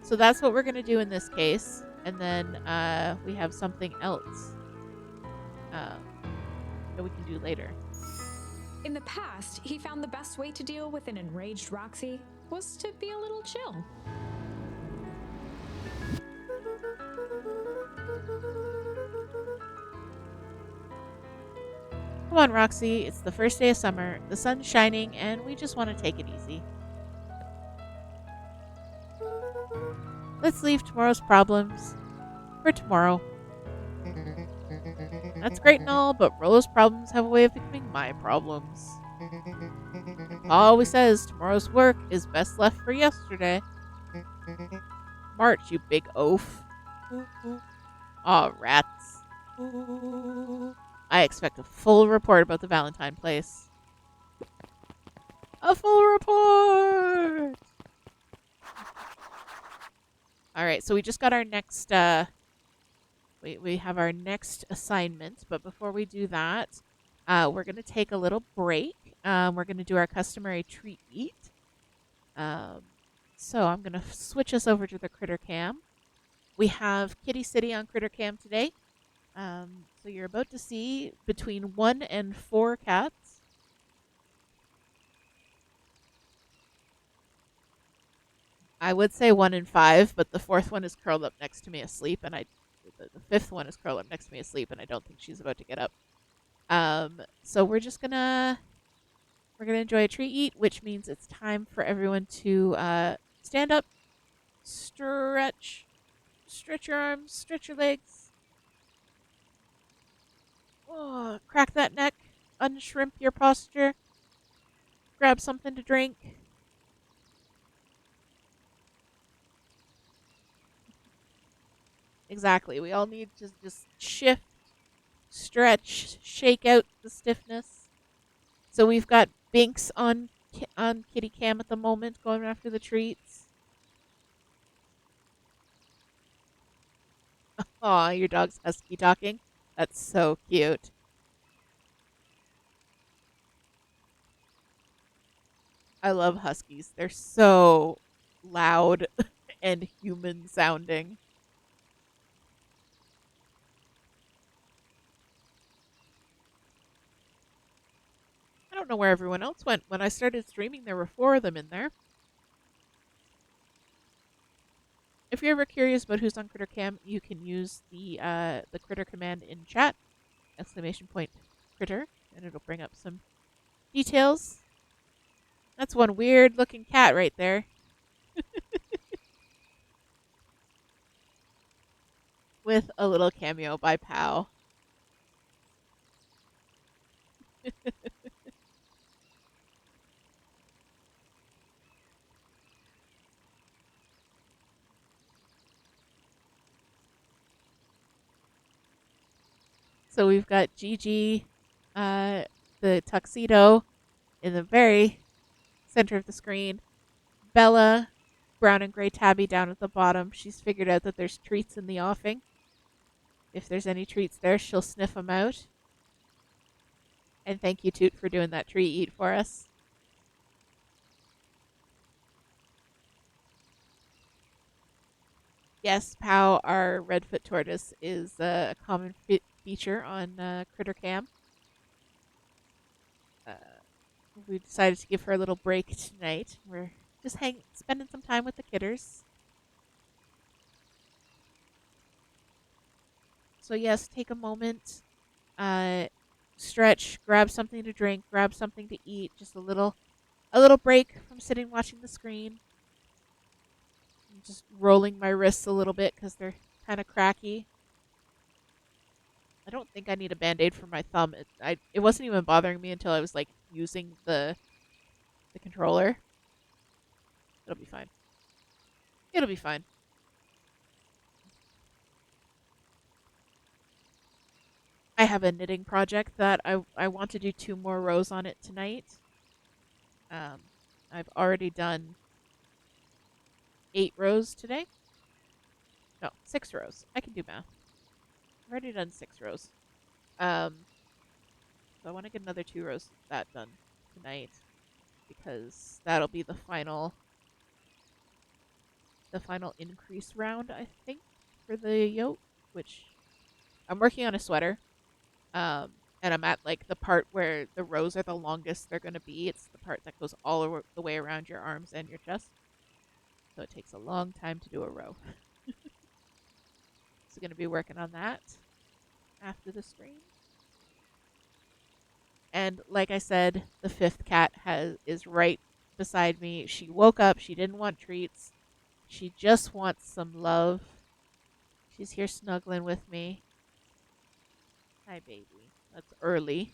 So that's what we're going to do in this case. And then we have something else that we can do later. In the past, he found the best way to deal with an enraged Roxy was to be a little chill. Come on, Roxy. It's the first day of summer. The sun's shining, and we just want to take it easy. Let's leave tomorrow's problems for tomorrow. That's great and all, but Rolo's problems have a way of becoming my problems. Always says tomorrow's work is best left for yesterday. March, you big oaf. Aw, rats. I expect a full report about the Valentine place. A full report! Alright, so we just got our next, we have our next assignment, but before we do that, we're going to take a little break. We're going to do our customary treat eat. So I'm going to switch us over to the Critter Cam. We have Kitty City on Critter Cam today. So you're about to see between 1 and 4 cats. I would say 1 and 5, but the 4th one is curled up next to me asleep, and the 5th one is curled up next to me asleep, and I don't think she's about to get up. So we're gonna enjoy a treat eat, which means it's time for everyone to stand up, stretch your arms, stretch your legs. Oh, crack that neck, unshrimp your posture, grab something to drink. Exactly. We all need to just shift, stretch, shake out the stiffness. So we've got Binks on Kitty Cam at the moment, going after the treats. Aw, your dog's husky talking. That's so cute. I love huskies. They're so loud and human sounding. I don't know where everyone else went. When I started streaming, there were 4 of them in there. If you're ever curious about who's on Critter Cam, you can use the Critter command in chat, !Critter, and it'll bring up some details. That's one weird looking cat right there. With a little cameo by Pow. So we've got Gigi, the tuxedo, in the very center of the screen. Bella, brown and gray tabby down at the bottom. She's figured out that there's treats in the offing. If there's any treats there, she'll sniff them out. And thank you, Toot, for doing that treat eat for us. Yes, Pow, our Redfoot tortoise, is a common feature on Critter Cam. We decided to give her a little break tonight. We're just spending some time with the kidders. So yes, take a moment, stretch, grab something to drink, grab something to eat. Just a little break from sitting watching the screen. I'm just rolling my wrists a little bit because they're kind of cracky. I don't think I need a band-aid for my thumb. It wasn't even bothering me until I was like using the controller. It'll be fine. It'll be fine. I have a knitting project that I want to do 2 more rows on it tonight. I've already done 8 rows today. No, 6 rows. I can do math. I've already done 6 rows. So I want to get another 2 rows of that done tonight, because that'll be the final increase round, I think, for the yoke, which I'm working on a sweater. And I'm at like the part where the rows are the longest they're going to be. It's the part that goes all the way around your arms and your chest. So it takes a long time to do a row. So going to be working on that after the stream. And like I said, the 5th cat is right beside me. She woke up. She didn't want treats. She just wants some love. She's here snuggling with me. Hi, baby. That's early.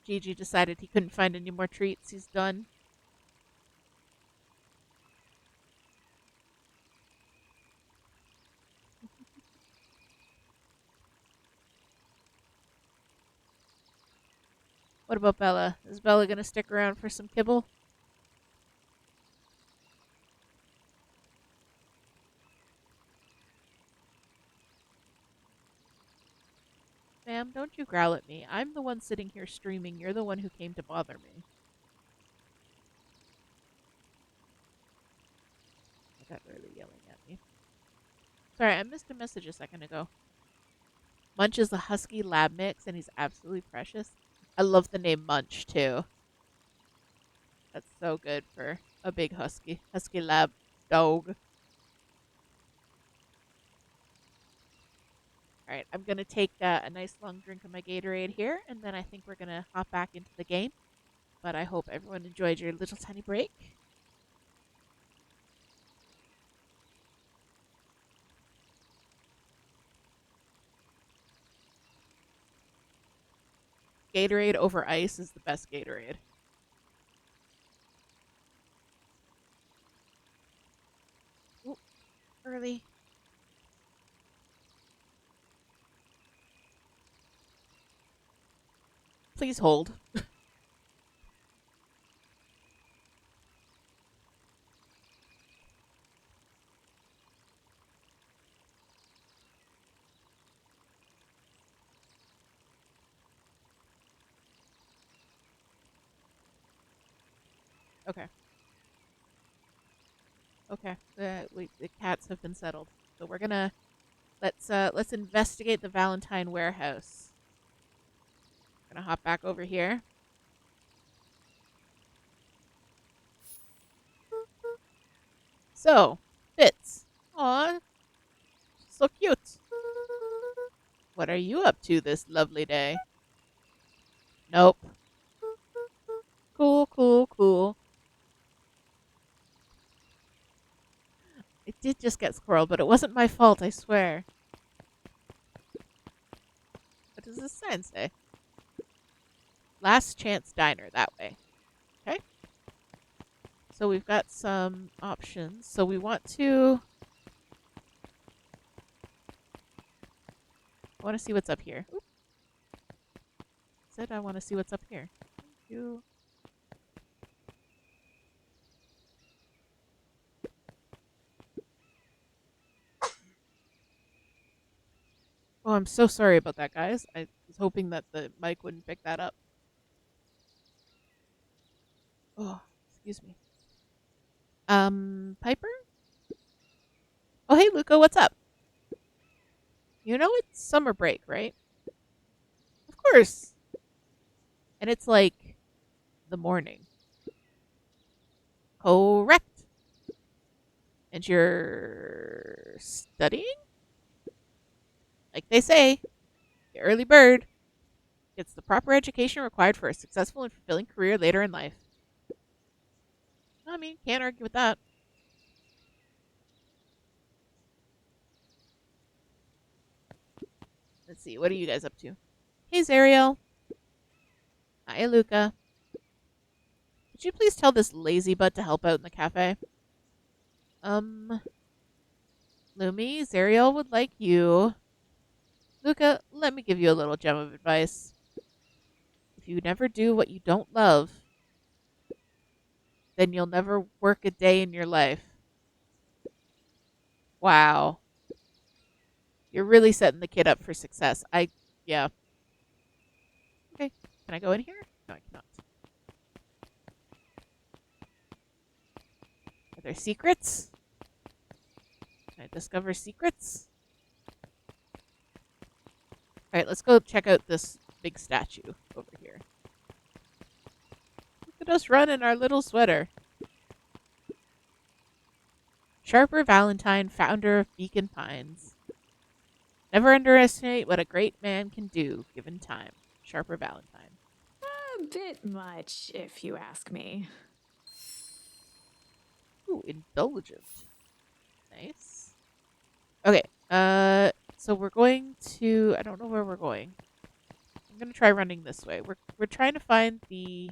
Gigi decided he couldn't find any more treats. He's done. What about Bella? Is Bella gonna stick around for some kibble? Ma'am, don't you growl at me. I'm the one sitting here streaming. You're the one who came to bother me. I got really yelling at me. Sorry, I missed a message a second ago. Munch is a husky lab mix, and he's absolutely precious. I love the name Munch, too. That's so good for a big husky. Husky lab dog. Alright, I'm going to take a nice long drink of my Gatorade here, and then I think we're going to hop back into the game. But I hope everyone enjoyed your little tiny break. Gatorade over ice is the best Gatorade. Ooh, early. Please hold. Okay. Okay. The cats have been settled. So we're gonna let's investigate the Valentine warehouse. Gonna hop back over here. So, Fitz. Aw, so cute. What are you up to this lovely day? Nope. Cool, cool, cool. It did just get squirreled, but it wasn't my fault, I swear. What does this sign say? Last Chance Diner, that way. Okay. So we've got some options. So we want to... I want to see what's up here. Oop. Said I want to see what's up here. Thank you. Oh, I'm so sorry about that, guys. I was hoping that the mic wouldn't pick that up. Oh, excuse me. Piper? Oh, hey, Luca, what's up? You know it's summer break, right? Of course. And it's like the morning. Correct. And you're studying? Like they say, the early bird gets the proper education required for a successful and fulfilling career later in life. I mean, can't argue with that. Let's see, what are you guys up to? Hey, Zariel. Hi, Luca. Could you please tell this lazy butt to help out in the cafe? Lumi, Zariel would like you. Luca, let me give you a little gem of advice. If you never do what you don't love, then you'll never work a day in your life. Wow. You're really setting the kid up for success. Yeah. Okay. Can I go in here? No, I cannot. Are there secrets? Can I discover secrets? Alright, let's go check out this big statue over here. Look at us run in our little sweater. Sharper Valentine, founder of Beacon Pines. Never underestimate what a great man can do given time. Sharper Valentine. A bit much, if you ask me. Ooh, indulgent. Nice. Okay, so we're going to... I don't know where we're going. I'm gonna try running this way. We're trying to find the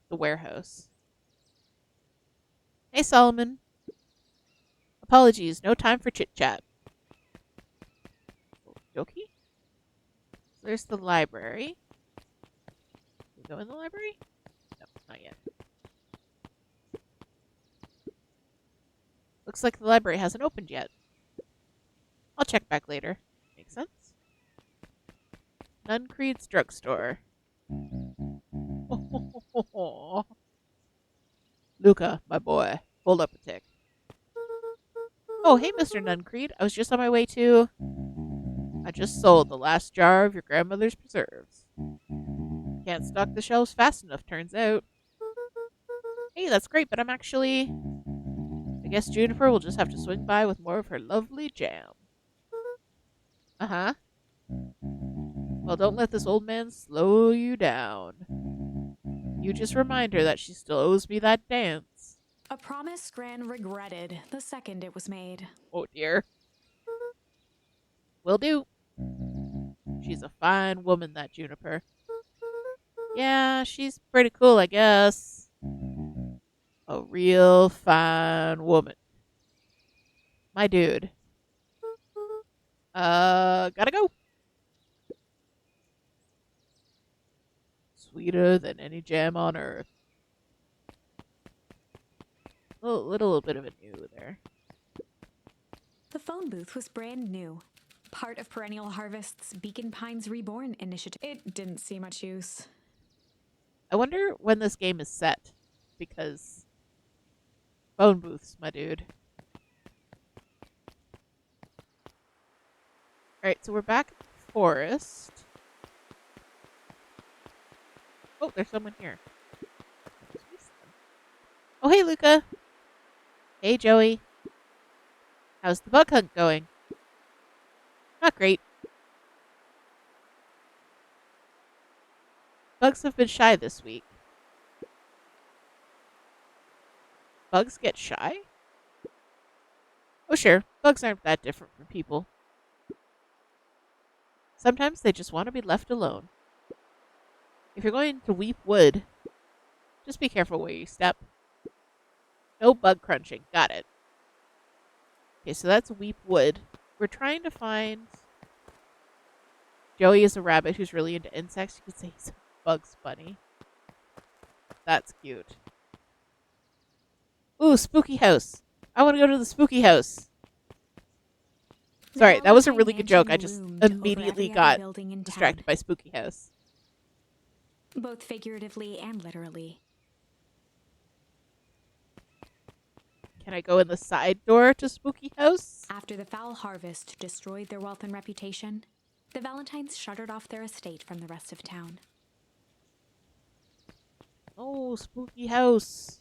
warehouse. Hey, Solomon. Apologies, no time for chit chat. Okay. So there's the library. Can we go in the library? No, not yet. Looks like the library hasn't opened yet. I'll check back later. Makes sense. Nun Creed's drugstore. Luca, my boy, hold up a tick. Oh, hey, Mr. Nuncreed. I was just on my way to... I just sold the last jar of your grandmother's preserves. Can't stock the shelves fast enough, turns out. Hey, that's great, but I'm actually... I guess Juniper will just have to swing by with more of her lovely jam. Uh-huh. Well, don't let this old man slow you down. You just remind her that she still owes me that dance. A promise Gran regretted the second it was made. Oh, dear. Will do. She's a fine woman, that Juniper. Yeah, she's pretty cool, I guess. A real fine woman. My dude. Gotta go. Sweeter than any jam on earth. A little bit of a new there. The phone booth was brand new. Part of Perennial Harvest's Beacon Pines Reborn initiative. It didn't see much use. I wonder when this game is set. Because... phone booths, my dude. Alright, so we're back at the forest. Oh, there's someone here. Oh, hey, Luca. Hey, Joey. How's the bug hunt going? Not great. Bugs have been shy this week. Bugs get shy? Oh, sure. Bugs aren't that different from people. Sometimes they just want to be left alone. If you're going to Weep Wood, just be careful where you step. No bug crunching. Got it. Okay, so that's Weep Wood. We're trying to find... Joey is a rabbit who's really into insects. You could say he's a Bugs Bunny. That's cute. Ooh, spooky house. I want to go to the spooky house. Sorry, that was a really good joke. I just immediately got distracted by spooky house. Both figuratively and literally. Can I go in the side door to spooky house? After the foul harvest destroyed their wealth and reputation, the Valentines shuttered off their estate from the rest of town. Oh, spooky house.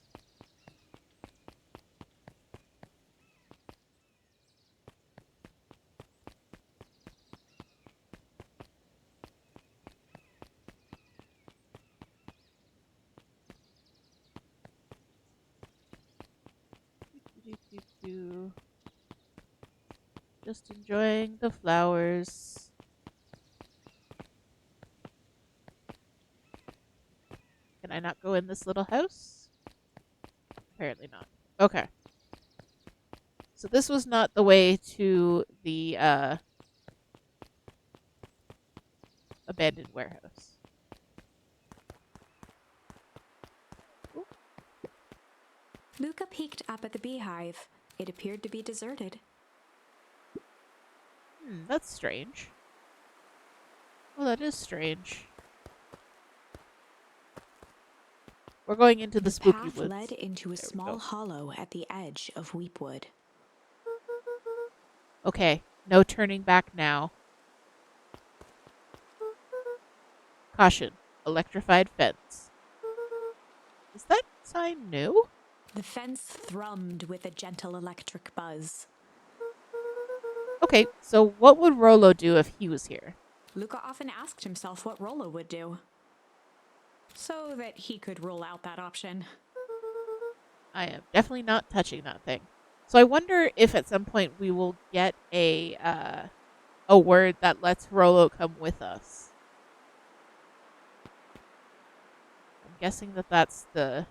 Just enjoying the flowers. Can I not go in this little house? Apparently not. Okay. So this was not the way to the abandoned warehouse. Ooh. Luca peeked up at the beehive. It appeared to be deserted. That's strange. Well, that is strange. We're going into the spooky path woods. led into a small hollow at the edge of Weepwood. Okay, no turning back now. Caution, electrified fence. Is that sign new? The fence thrummed with a gentle electric buzz. Okay, so what would Rolo do if he was here? Luca often asked himself what Rolo would do, so that he could rule out that option. I am definitely not touching that thing. So I wonder if at some point we will get a a word that lets Rollo come with us. I'm guessing that that's the...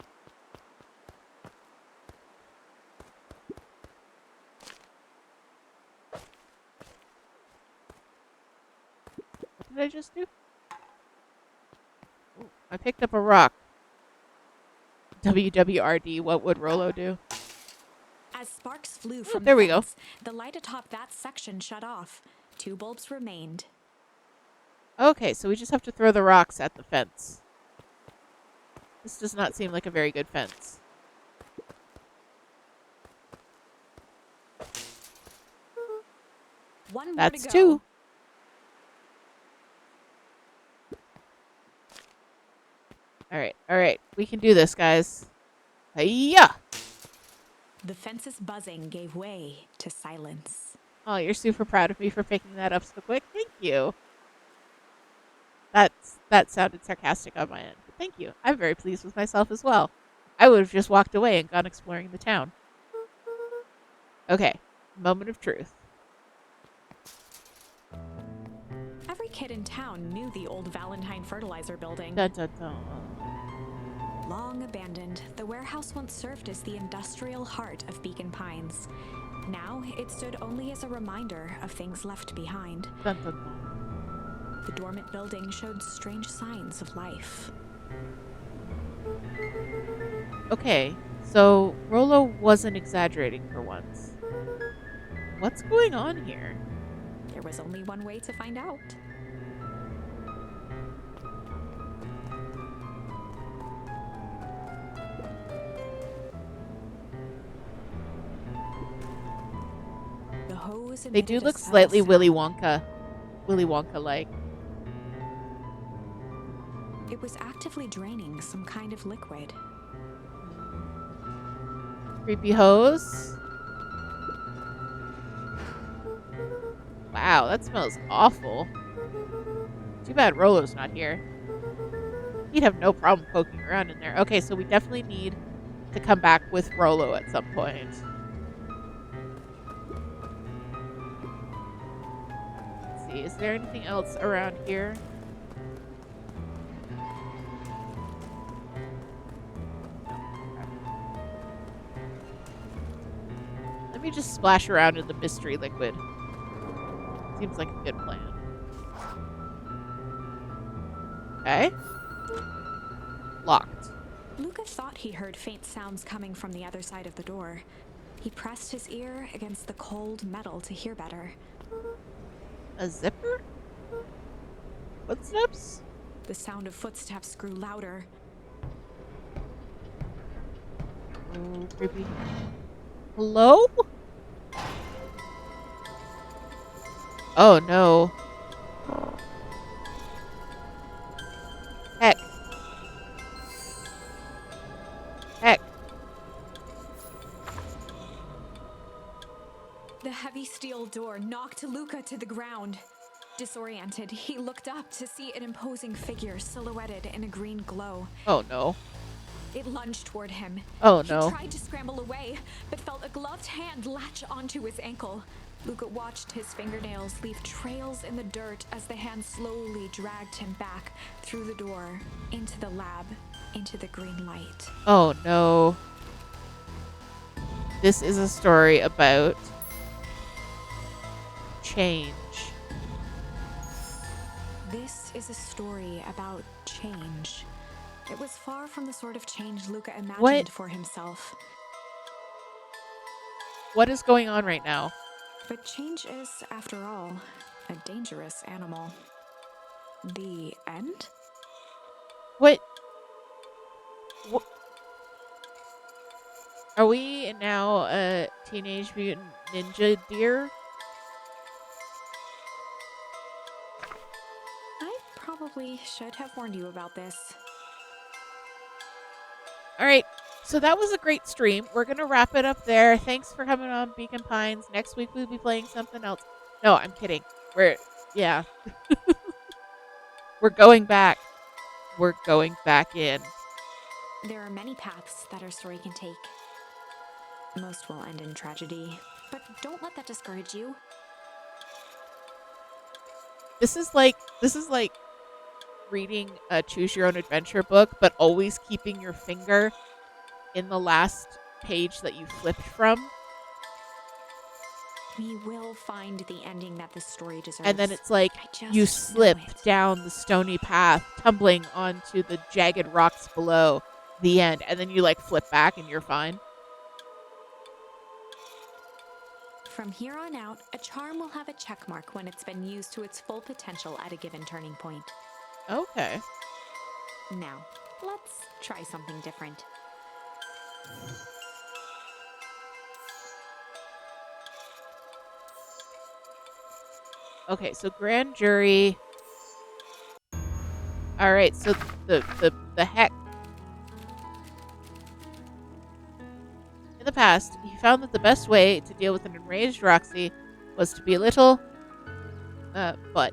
What did I just do? Ooh, I picked up a rock. WWRD, what would Rollo do? As sparks flew from there the we go. fence, the light atop that section shut off. 2 bulbs remained. Okay, so we just have to throw the rocks at the fence. This does not seem like a very good fence. One more That's to go. 2. Alright. We can do this, guys. Hiya! The fence's buzzing gave way to silence. Oh, you're super proud of me for picking that up so quick. Thank you. That sounded sarcastic on my end. But thank you. I'm very pleased with myself as well. I would have just walked away and gone exploring the town. Okay. Moment of truth. Every kid in town knew the old Valentine fertilizer building. Dun, dun, dun. Long abandoned, the warehouse once served as the industrial heart of Beacon Pines. Now, it stood only as a reminder of things left behind. Dun, dun, dun. The dormant building showed strange signs of life. Okay, so Rollo wasn't exaggerating for once. What's going on here? There was only one way to find out. The hose They do emitted a look subtle slightly sound. Willy Wonka-like. It was actively draining some kind of liquid. Creepy hose. Wow, that smells awful. Too bad Rollo's not here. He'd have no problem poking around in there. Okay, so we definitely need to come back with Rollo at some point. Let's see, is there anything else around here? Let me just splash around in the mystery liquid. Seems like a good plan. Okay. Locked. Luca thought he heard faint sounds coming from the other side of the door. He pressed his ear against the cold metal to hear better. A zipper? Footsteps? The sound of footsteps grew louder. Oh, creepy. Hello? Oh no. Heck. Heck. The heavy steel door knocked Luca to the ground. Disoriented, he looked up to see an imposing figure silhouetted in a green glow. Oh no. It lunged toward him. Oh He no. tried to scramble away, but felt a gloved hand latch onto his ankle. Luca watched his fingernails leave trails in the dirt as the hand slowly dragged him back through the door, into the lab, into the green light. Oh no. This is a story about change. This is a story about change. It was far from the sort of change Luca imagined What? for himself. What is going on right now? But change is, after all, a dangerous animal. The end? What? Are we now a Teenage Mutant Ninja deer? I probably should have warned you about this. Alright, so that was a great stream. We're going to wrap it up there. Thanks for coming on Beacon Pines. Next week we'll be playing something else. No, I'm kidding. Yeah. We're going back. We're going back in. There are many paths that our story can take. Most will end in tragedy, but don't let that discourage you. This is like reading a choose your own adventure book, but always keeping your finger in the last page that you flipped from. We will find the ending that this story deserves. And then it's like I just you know slip it. down the stony path, tumbling onto the jagged rocks below the end. And then you like flip back and you're fine. From here on out, a charm will have a check mark when it's been used to its full potential at a given turning point. Okay. Now, let's try something different. Okay, so grand jury. All right, so the heck. In the past, he found that the best way to deal with an enraged Roxy was to belittle, but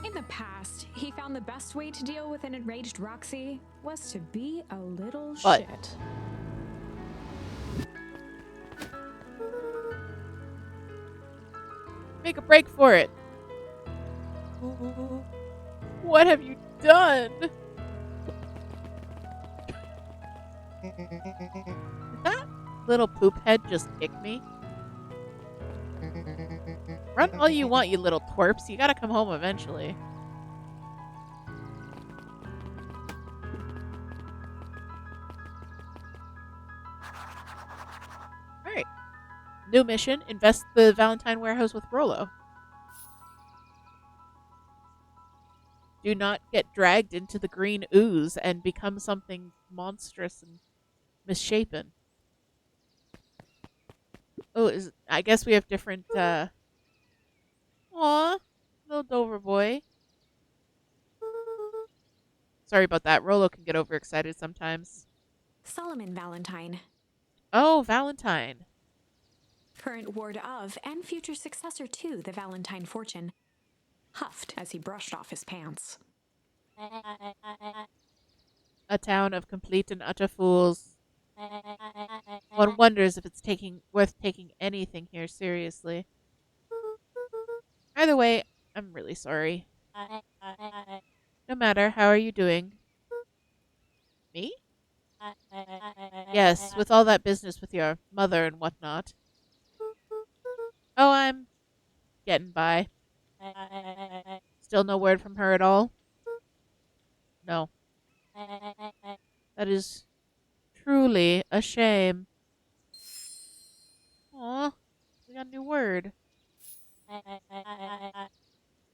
In the past, he found the best way to deal with an enraged Roxy was to be a little But- shit. make a break for it. What have you done? Did that little poop head just kick me? Run all you want, you little twerps. You gotta come home eventually. Alright. New mission. Invest the Valentine warehouse with Rolo. Do not get dragged into the green ooze and become something monstrous and misshapen. Oh, I guess we have different, Aw, little Dover boy. Sorry about that. Rolo can get overexcited sometimes. Solomon Valentine, Oh, Valentine. current ward of and future successor to the Valentine fortune, huffed as he brushed off his pants. A town of complete and utter fools. One wonders if it's worth taking anything here seriously. Either way, I'm really sorry. No matter, how are you doing? Me? Yes, with all that business with your mother and whatnot. Oh, I'm getting by. Still no word from her at all? No. That is truly a shame. Aw, we got a new word.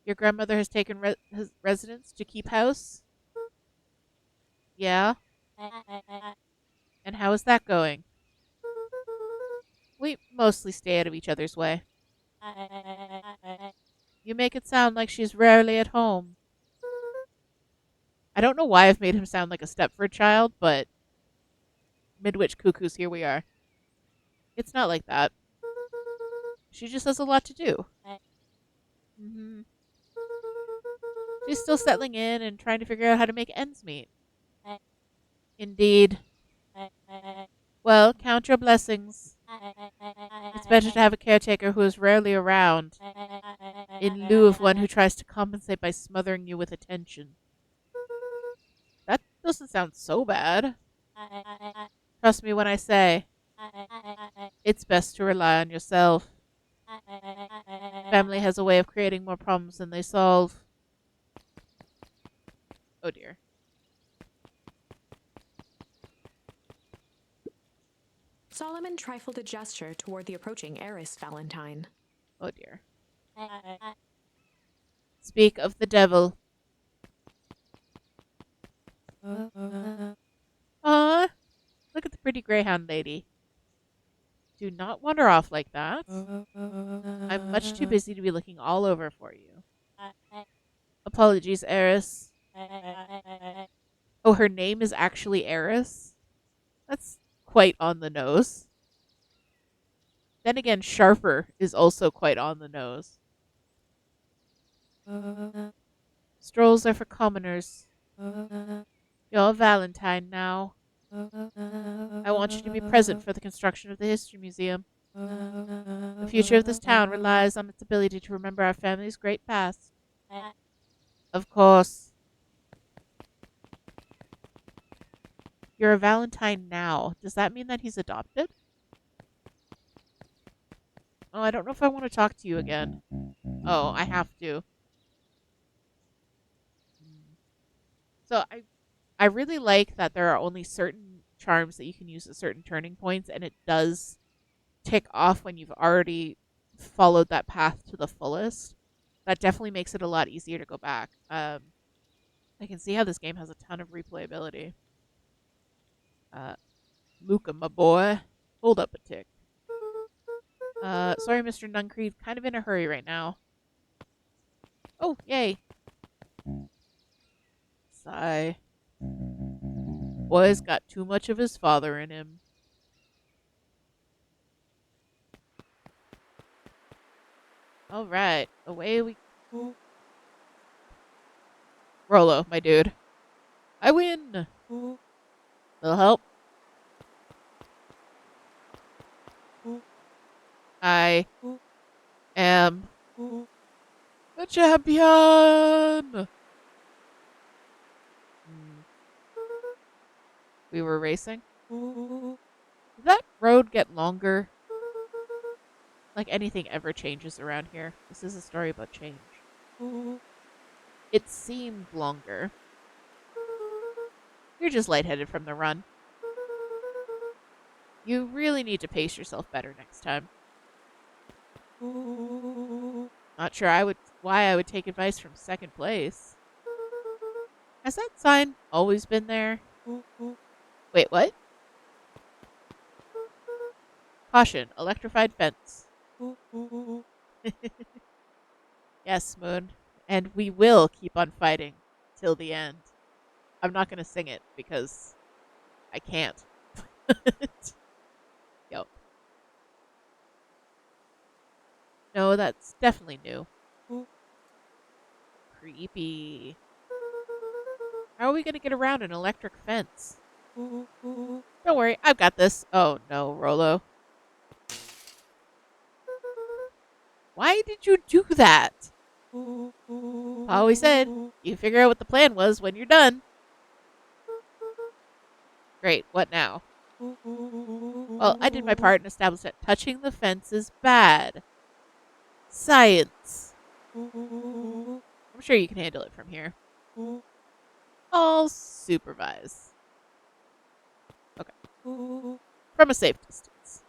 Your grandmother has taken his residence to keep house? Yeah. And how is that going? We mostly stay out of each other's way. You make it sound like she's rarely at home. I don't know why I've made him sound like a Stepford child, but Midwich Cuckoos, here we are. It's not like that. She just has a lot to do. Mm-hmm. She's still settling in and trying to figure out how to make ends meet. Indeed. Well, count your blessings. It's better to have a caretaker who is rarely around, in lieu of one who tries to compensate by smothering you with attention. That doesn't sound so bad. Trust me when I say, it's best to rely on yourself. Family has a way of creating more problems than they solve. Oh dear. Solomon trifled a gesture toward the approaching heiress Valentine. Oh dear. Speak of the devil. Look at the pretty greyhound lady. Do not wander off like that. I'm much too busy to be looking all over for you. Apologies, heiress. Oh, her name is actually Eris? That's quite on the nose. Then again, Sharper is also quite on the nose. Strolls are for commoners. You're a Valentine now. I want you to be present for the construction of the History Museum. The future of this town relies on its ability to remember our family's great past. Of course. You're a Valentine now. Does that mean that he's adopted? Oh, I don't know if I want to talk to you again. Oh, I have to. So I really like that there are only certain charms that you can use at certain turning points, and it does tick off when you've already followed that path to the fullest. That definitely makes it a lot easier to go back. I can see how this game has a ton of replayability. Luca, my boy, hold up a tick. Sorry, Mr. Nuncreed, kind of in a hurry right now. Oh, yay. Sigh. Boy's got too much of his father in him. Alright, away we go. Rolo, my dude. I win! Little help? I am the champion! We were racing. Did that road get longer? Like anything ever changes around here. This is a story about change. It seemed longer. You're just lightheaded from the run. You really need to pace yourself better next time. Not sure why I would take advice from second place. Has that sign always been there? Wait, what? Caution, electrified fence. Yes, Moon. And we will keep on fighting till the end. I'm not going to sing it because I can't. Yep. No, that's definitely new. Creepy. How are we going to get around an electric fence? Don't worry, I've got this. Oh no, Rolo. Why did you do that? I always said, you figure out what the plan was when you're done. Great, what now? Well, I did my part and established that touching the fence is bad. Science. I'm sure you can handle it from here. I'll supervise. Okay. From a safe distance.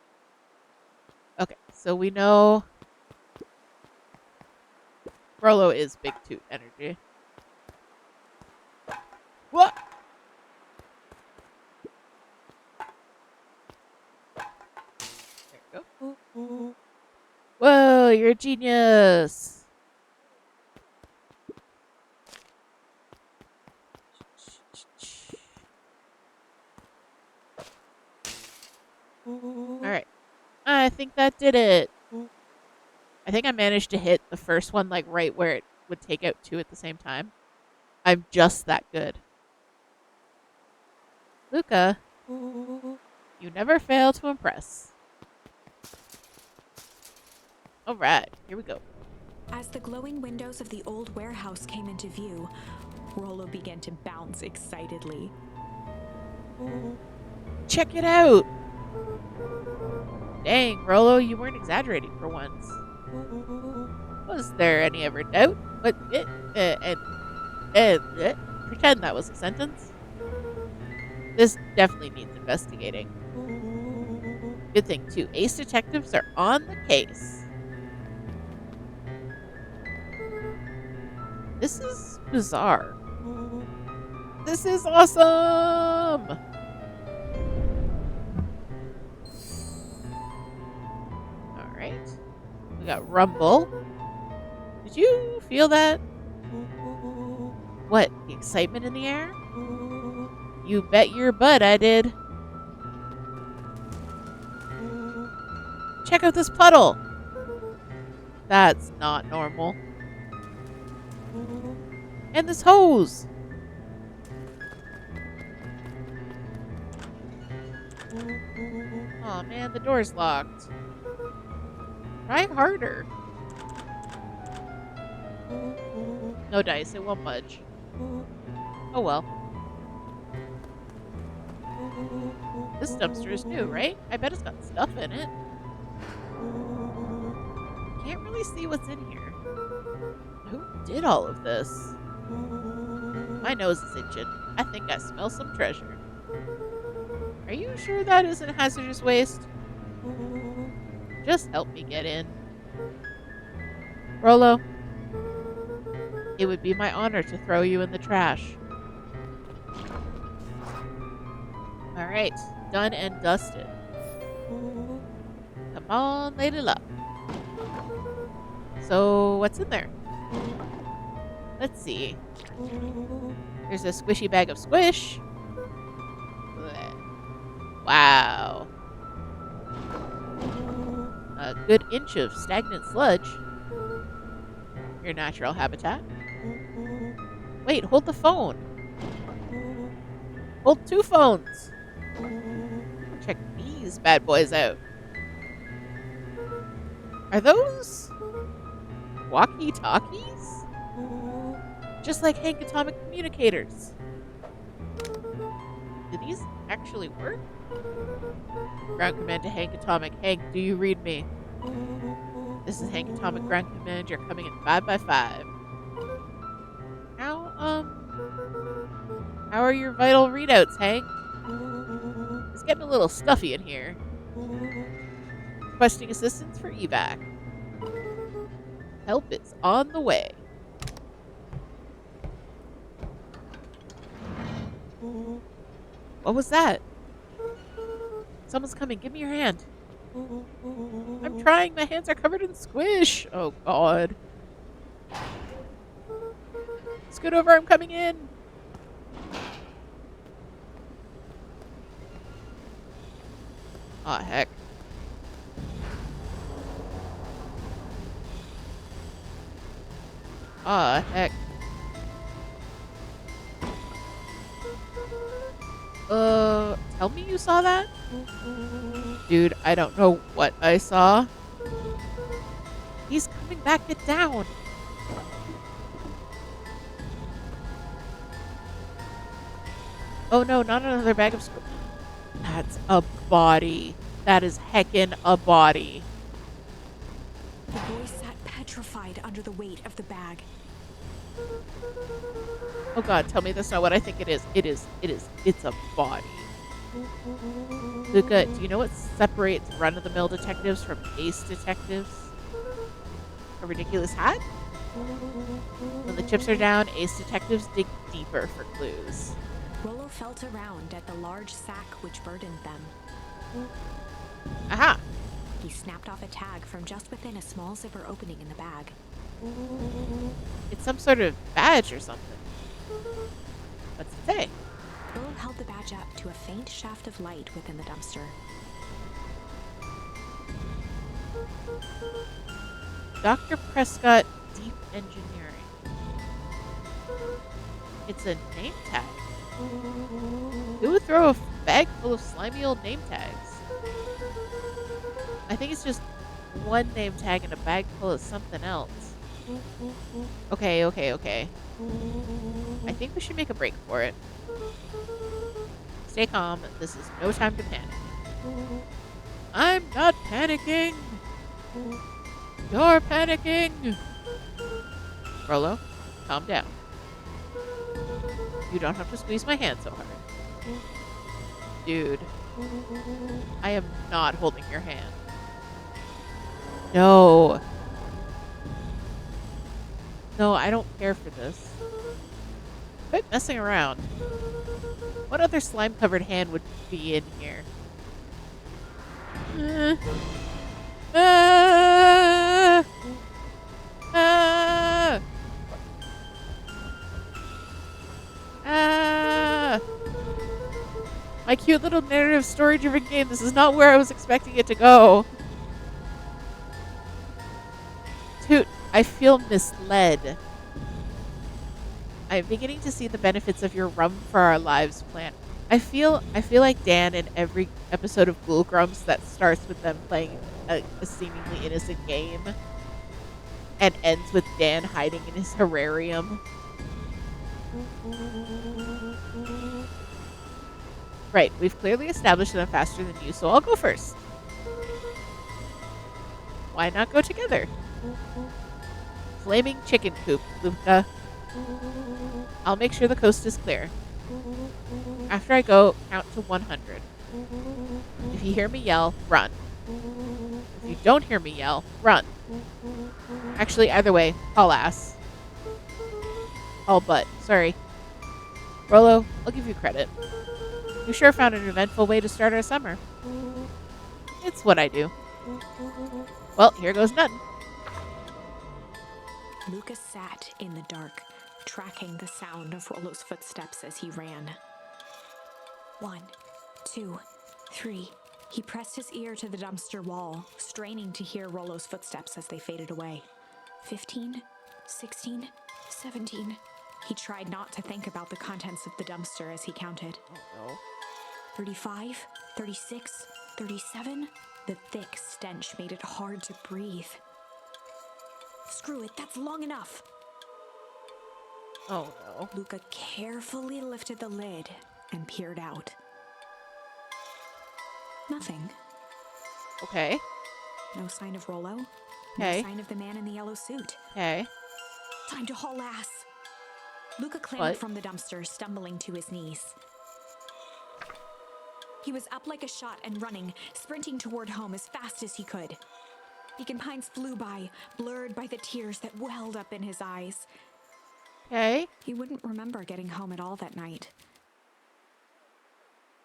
Okay, so we know Rolo is Big Toot energy. What? There you go. Whoa, you're a genius. Alright. I think that did it. I think I managed to hit the first one like right where it would take out two at the same time. I'm just that good. Luca, you never fail to impress. Alright, here we go. As the glowing windows of the old warehouse came into view, Rolo began to bounce excitedly. Check it out! Dang, Rolo, you weren't exaggerating for once. Was there any ever doubt? But pretend that was a sentence. This definitely needs investigating. Good thing, too. Ace detectives are on the case. This is bizarre. This is awesome! Alright. We got Rumble. Did you feel that? What? The excitement in the air? You bet your butt I did. Check out this puddle. That's not normal. And this hose. Aw, man, the door's locked. Try harder. No dice, it won't budge. Oh well. This dumpster is new, right? I bet it's got stuff in it. Can't really see what's in here. Who did all of this? My nose is itching. I think I smell some treasure. Are you sure that isn't hazardous waste? Just help me get in. Rolo, it would be my honor to throw you in the trash. Alright, done and dusted. Come on, Lady Luck. So, what's in there? Let's see. There's a squishy bag of squish. Blech. Wow. A good inch of stagnant sludge. Your natural habitat. Wait, hold the phone. Hold 2 phones. Check these bad boys out. Are those walkie-talkies? Just like Hank Atomic communicators. Do these actually work? Ground command to Hank Atomic. Hank, do you read me? This is Hank Atomic ground command. You're coming in 5 by 5. How are your vital readouts, Hank? It's getting a little stuffy in here. Requesting assistance for evac. Help is on the way. What was that? Someone's coming. Give me your hand. I'm trying. My hands are covered in squish. Oh, God. Scoot over. I'm coming in. Aw, heck. Aw, heck. Tell me you saw that? Dude, I don't know what I saw. He's coming back. Get down. Oh no, not another bag of squish. That's a body. That is heckin' a body. The boy sat petrified under the weight of the bag. Oh God, tell me that's not what I think it is. It is. It's a body. Luca, do you know what separates run-of-the-mill detectives from ace detectives? A ridiculous hat? When the chips are down, ace detectives dig deeper for clues. Rollo felt around at the large sack which burdened them. Aha! He snapped off a tag from just within a small zipper opening in the bag. It's some sort of badge or something. What's it say? Rollo held the badge up to a faint shaft of light within the dumpster. Dr. Prescott Deep Engineering. It's a name tag. Who would throw a bag full of slimy old name tags? I think it's just one name tag and a bag full of something else. Okay. I think we should make a break for it. Stay calm. This is no time to panic. I'm not panicking. You're panicking. Rollo, calm down. You don't have to squeeze my hand so hard. Dude, I am not holding your hand. No. No, I don't care for this. Quit messing around. What other slime-covered hand would be in here? My cute little narrative story-driven game. This is not where I was expecting it to go. Dude, I feel misled. I'm beginning to see the benefits of your Rum for Our Lives plan. I feel like Dan in every episode of Ghoul Grumps that starts with them playing a seemingly innocent game and ends with Dan hiding in his terrarium. Right, we've clearly established that I'm faster than you, so I'll go first. Why not go together? Flaming chicken coop, Luca. I'll make sure the coast is clear. After I go, count to 100. If you hear me yell, run. If you don't hear me yell, run. Actually, either way, haul ass. Haul butt, sorry. Rolo, I'll give you credit. You sure found an eventful way to start our summer. It's what I do. Well, here goes nothing. Lucas sat in the dark, tracking the sound of Rolo's footsteps as he ran. 1, 2, 3. He pressed his ear to the dumpster wall, straining to hear Rolo's footsteps as they faded away. 15, 16, 17. He tried not to think about the contents of the dumpster as he counted. Oh no. 35, 36, 37. The thick stench made it hard to breathe. Screw it, that's long enough. Oh no. Luca carefully lifted the lid and peered out. Nothing. Okay. No sign of Rolo. Okay. No sign of the man in the yellow suit. Okay. Time to haul ass. Luca clambered What? from the dumpster, stumbling to his knees. He was up like a shot and running, sprinting toward home as fast as he could. Beacon Pines flew by, blurred by the tears that welled up in his eyes. Okay. He wouldn't remember getting home at all that night.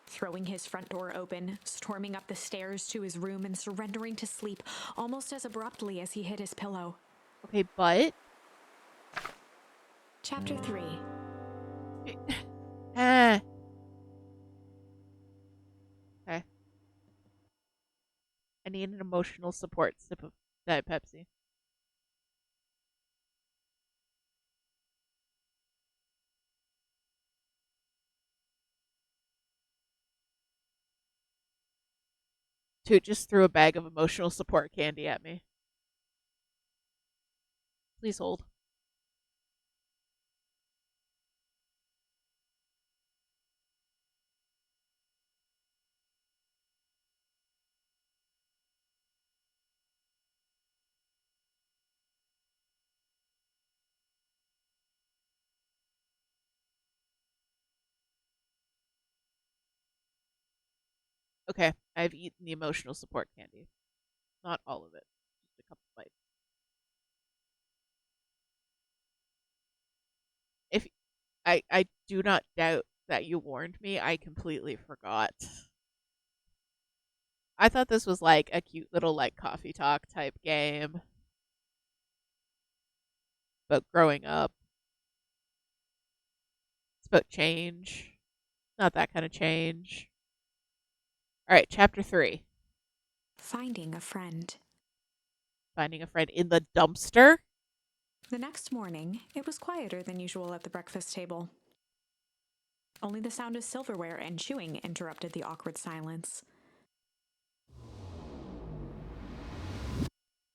Throwing his front door open, storming up the stairs to his room and surrendering to sleep almost as abruptly as he hit his pillow. Okay, but... Chapter 3. Ah. Okay. I need an emotional support sip of Diet Pepsi. Toot just threw a bag of emotional support candy at me. Please hold. Okay, I've eaten the emotional support candy. Not all of it, just a couple bites. If I do not doubt that you warned me, I completely forgot. I thought this was like a cute little like coffee talk type game. About growing up. It's about change. Not that kind of change. Alright, chapter 3. Finding a friend. Finding a friend in the dumpster? The next morning, it was quieter than usual at the breakfast table. Only the sound of silverware and chewing interrupted the awkward silence.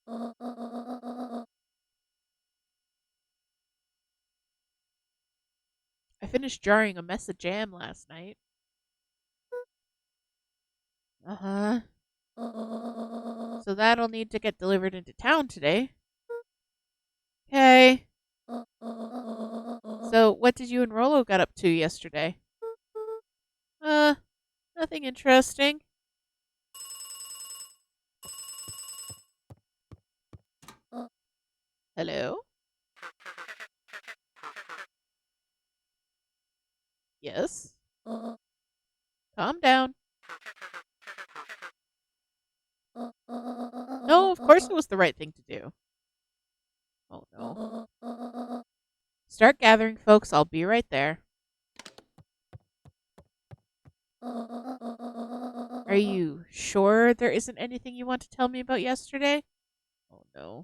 I finished jarring a mess of jam last night. Uh-huh. So that'll need to get delivered into town today. Okay. So what did you and Rolo got up to yesterday? Nothing interesting. Hello? Yes? Calm down. No, of course it was the right thing to do. Oh no. Start gathering, folks. I'll be right there. Are you sure there isn't anything you want to tell me about yesterday? Oh no.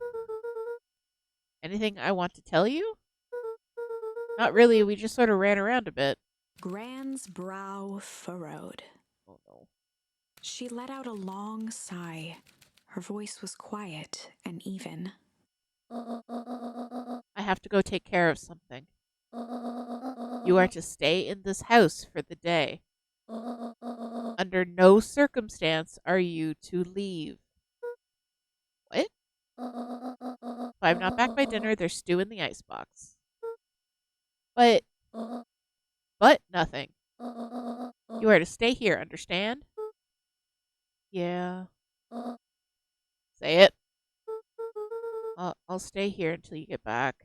Anything I want to tell you? Not really. We just sort of ran around a bit. Gran's brow furrowed. Oh no. She let out a long sigh, Her voice was quiet and even. I have to go take care of something. You are to stay in this house for the day. Under no circumstance are you to leave. What? If I'm not back by dinner, there's stew in the icebox. But nothing. You are to stay here, understand? Yeah. Say it. I'll stay here until you get back.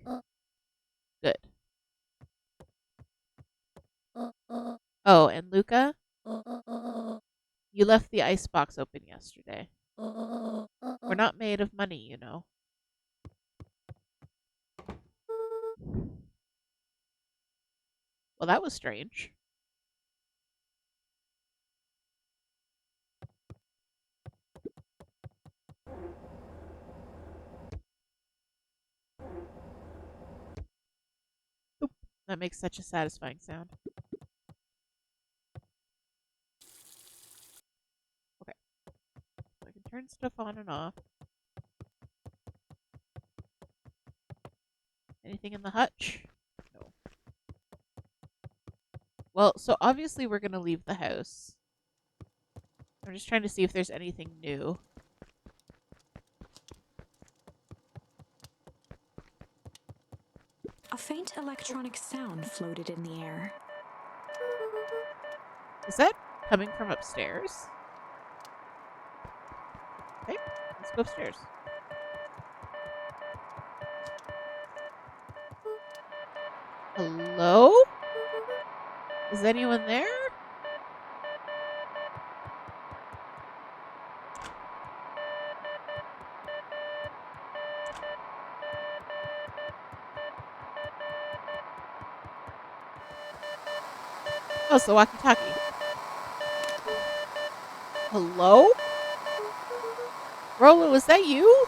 Good. Oh, and Luca? You left the icebox open yesterday. We're not made of money, you know. Well, that was strange. Oop. That makes such a satisfying sound. Okay. So I can turn stuff on and off. Anything in the hutch? No. Well, so obviously we're going to leave the house. I'm just trying to see if there's anything new. A faint electronic sound floated in the air. Is that coming from upstairs? Okay, let's go upstairs. Hello? Is anyone there? Oh, it's the walkie-talkie. Hello? Rolo, is that you?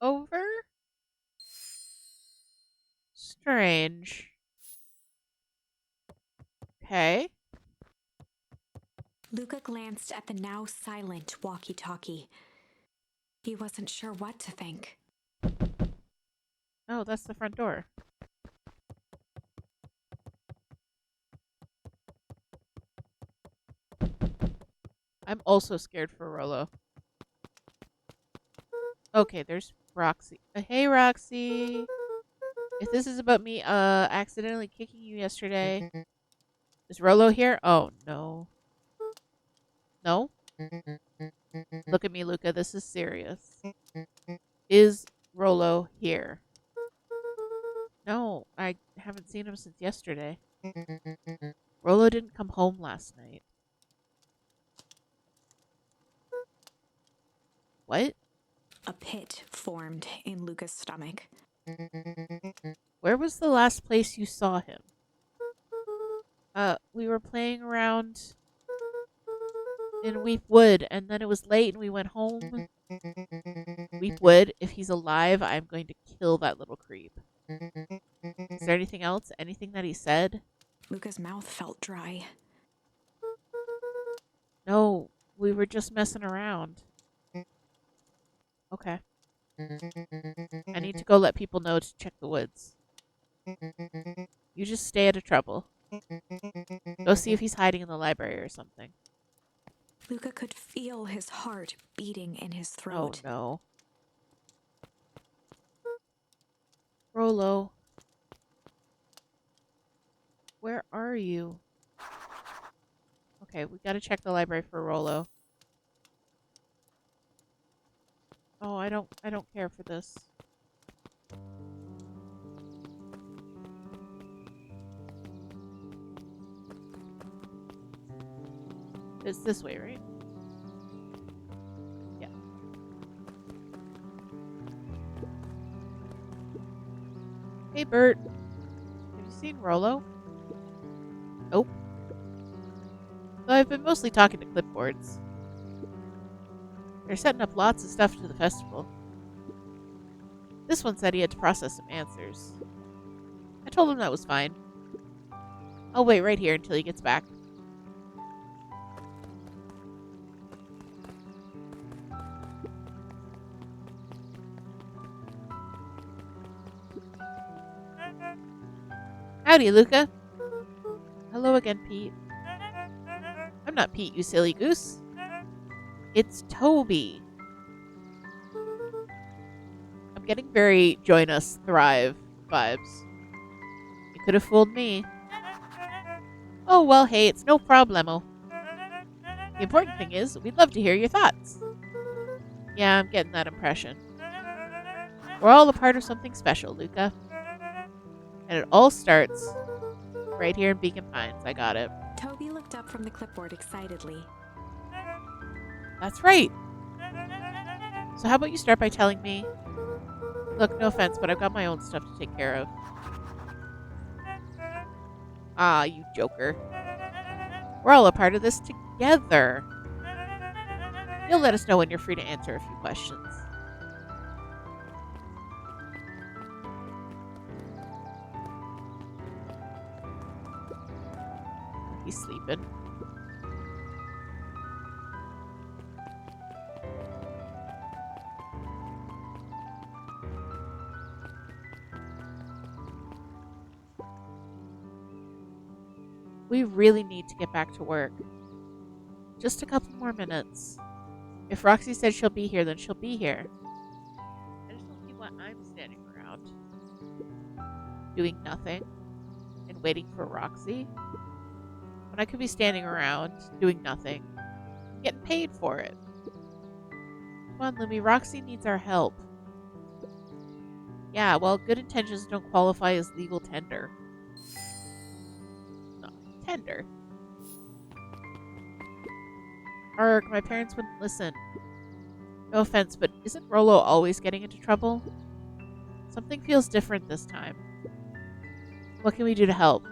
Over? Strange. Okay. Luca glanced at the now silent walkie-talkie. He wasn't sure what to think. Oh, that's the front door. I'm also scared for Rolo. Okay, there's Roxy. Hey, Roxy. If this is about me accidentally kicking you yesterday. Is Rolo here? Oh, no. No? Look at me, Luca. This is serious. Is Rolo here? No, I haven't seen him since yesterday. Rolo didn't come home last night. What? A pit formed in Luca's stomach. Where was the last place you saw him? We were playing around in Weep Wood, and then it was late and we went home. Weep Wood, if he's alive, I'm going to kill that little creep. Is there anything else? Anything that he said? Luca's mouth felt dry. No, we were just messing around. Okay. I need to go let people know to check the woods. You just stay out of trouble. Go see if he's hiding in the library or something. Luca could feel his heart beating in his throat. Oh no. Rolo. Where are you? Okay, we gotta check the library for Rolo. Oh, I don't care for this. It's this way, right? Yeah. Hey, Bert. Have you seen Rolo? Nope. Though I've been mostly talking to clipboards. They're setting up lots of stuff to the festival. This one said he had to process some answers. I told him that was fine. I'll wait right here until he gets back. Howdy, Luca. Hello again, Pete. I'm not Pete, you silly goose. It's Toby. I'm getting very join us thrive vibes. You could have fooled me. Oh, well, hey, it's no problemo. The important thing is, we'd love to hear your thoughts. Yeah, I'm getting that impression. We're all a part of something special, Luca. And it all starts right here in Beacon Pines. I got it. Toby looked up from the clipboard excitedly. That's right. So how about you start by telling me... Look, no offense, but I've got my own stuff to take care of. Ah, you joker. We're all a part of this together. You'll let us know when you're free to answer a few questions. He's sleeping. We really need to get back to work. Just a couple more minutes. If Roxy said she'll be here, then she'll be here. I just don't see why I'm standing around doing nothing and waiting for Roxy when I could be standing around doing nothing and getting paid for it. Come on, Lumi, Roxy needs our help. Yeah, well, good intentions don't qualify as legal tender. Tender. Arg, my parents wouldn't listen. No offense, but isn't Rolo always getting into trouble? Something feels different this time. What can we do to help?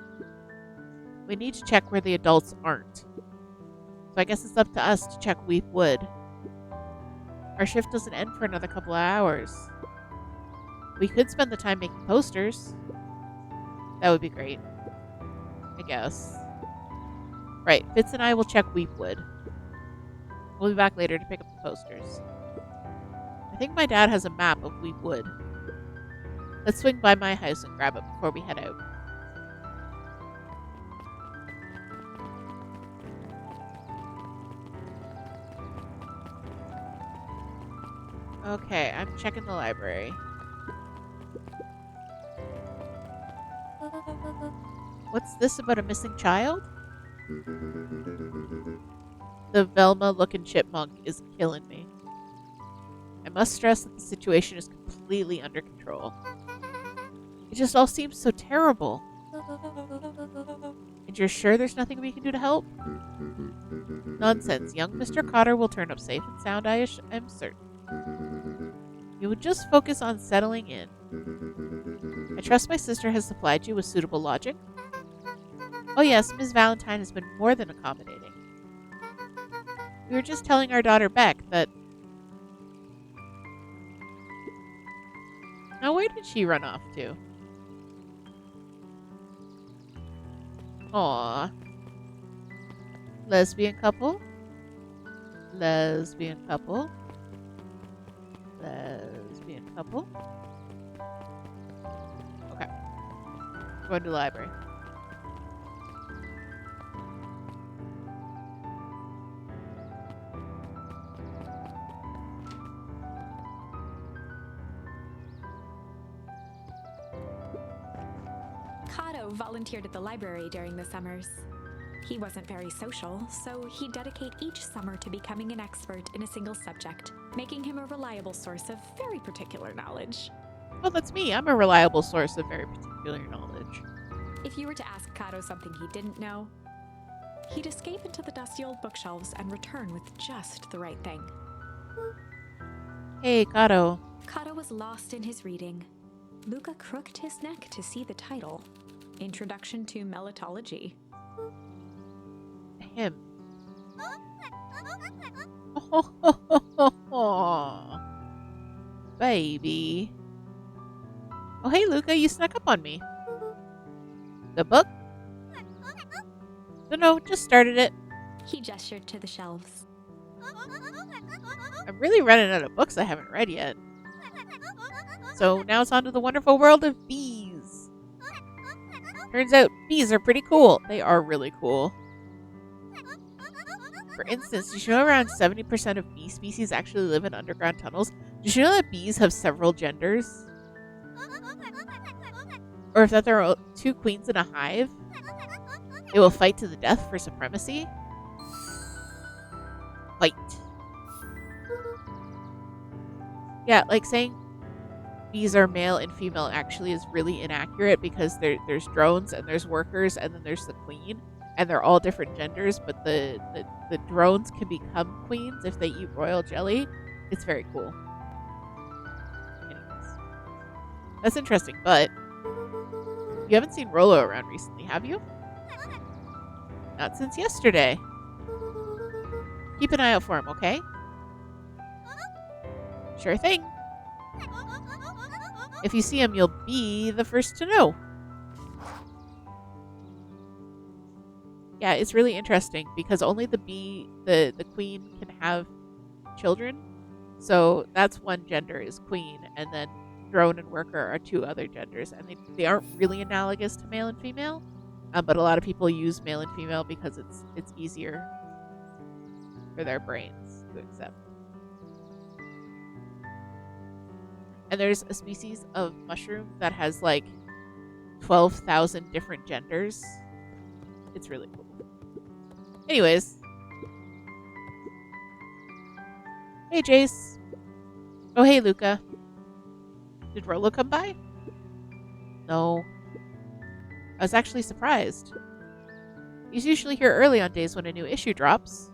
We need to check where the adults aren't. So I guess it's up to us to check Weep Wood. Our shift doesn't end for another couple of hours. We could spend the time making posters. That would be great. I guess. Right, Fitz and I will check Weepwood. We'll be back later to pick up the posters. I think my dad has a map of Weepwood. Let's swing by my house and grab it before we head out. Okay, I'm checking the library. What's this about a missing child? The Velma-looking chipmunk is killing me. I must stress that the situation is completely under control. It just all seems so terrible. And you're sure there's nothing we can do to help? Nonsense. Young Mr. Cotter will turn up safe and sound, I am certain. You would just focus on settling in. I trust my sister has supplied you with suitable lodging. Oh yes, Ms. Valentine has been more than accommodating. We were just telling our daughter Beck that... Now where did she run off to? Aww. Lesbian couple? Lesbian couple? Lesbian couple? Okay. Going to the library. Kato volunteered at the library during the summers. He wasn't very social, so he'd dedicate each summer to becoming an expert in a single subject, making him a reliable source of very particular knowledge. Well, that's me. I'm a reliable source of very particular knowledge. If you were to ask Kato something he didn't know, he'd escape into the dusty old bookshelves and return with just the right thing. Hey, Kato. Kato was lost in his reading. Luca crooked his neck to see the title, Introduction to Melitology. Him. Baby. Oh, hey, Luca, you snuck up on me. The book? No, just started it. He gestured to the shelves. I'm really running out of books I haven't read yet. So now it's on to the wonderful world of bees. Turns out bees are pretty cool. They are really cool. For instance, did you know around 70% of bee species actually live in underground tunnels? Did you know that bees have several genders? Or if that there are 2 queens in a hive, they will fight to the death for supremacy? Fight. Yeah, like saying bees are male and female actually is really inaccurate because there's drones and there's workers and then there's the queen and they're all different genders, but the drones can become queens if they eat royal jelly. It's very cool. Anyways, that's interesting, but you haven't seen Rolo around recently, have you? Not since yesterday. Keep an eye out for him, okay? Sure thing. If you see him, you'll be the first to know. Yeah, it's really interesting because only the bee, the queen, can have children. So that's one gender is queen, and then drone and worker are 2 other genders, and they aren't really analogous to male and female, but a lot of people use male and female because it's easier for their brains to accept. And there's a species of mushroom that has like 12,000 different genders. It's really cool. Anyways. Hey, Jace. Oh, hey, Luca. Did Rolo come by? No. I was actually surprised. He's usually here early on days when a new issue drops.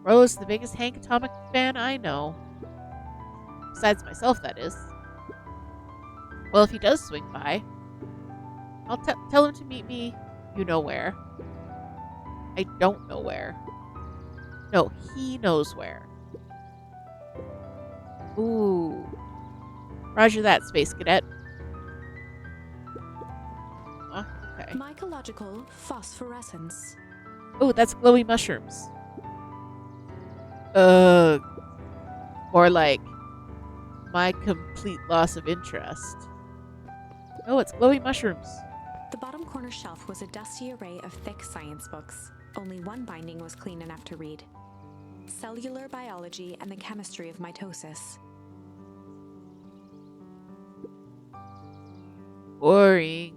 Rolo's the biggest Hank Atomic fan I know. Besides myself, that is. Well, if he does swing by, I'll tell him to meet me you know where. I don't know where. No, he knows where. Ooh. Roger that, Space Cadet. Oh, okay. Mycological phosphorescence. Oh, that's glowy mushrooms. Ugh. More like my complete loss of interest. Oh, it's glowy mushrooms. The bottom corner shelf was a dusty array of thick science books. Only one binding was clean enough to read. Cellular Biology and the Chemistry of Mitosis. Boring.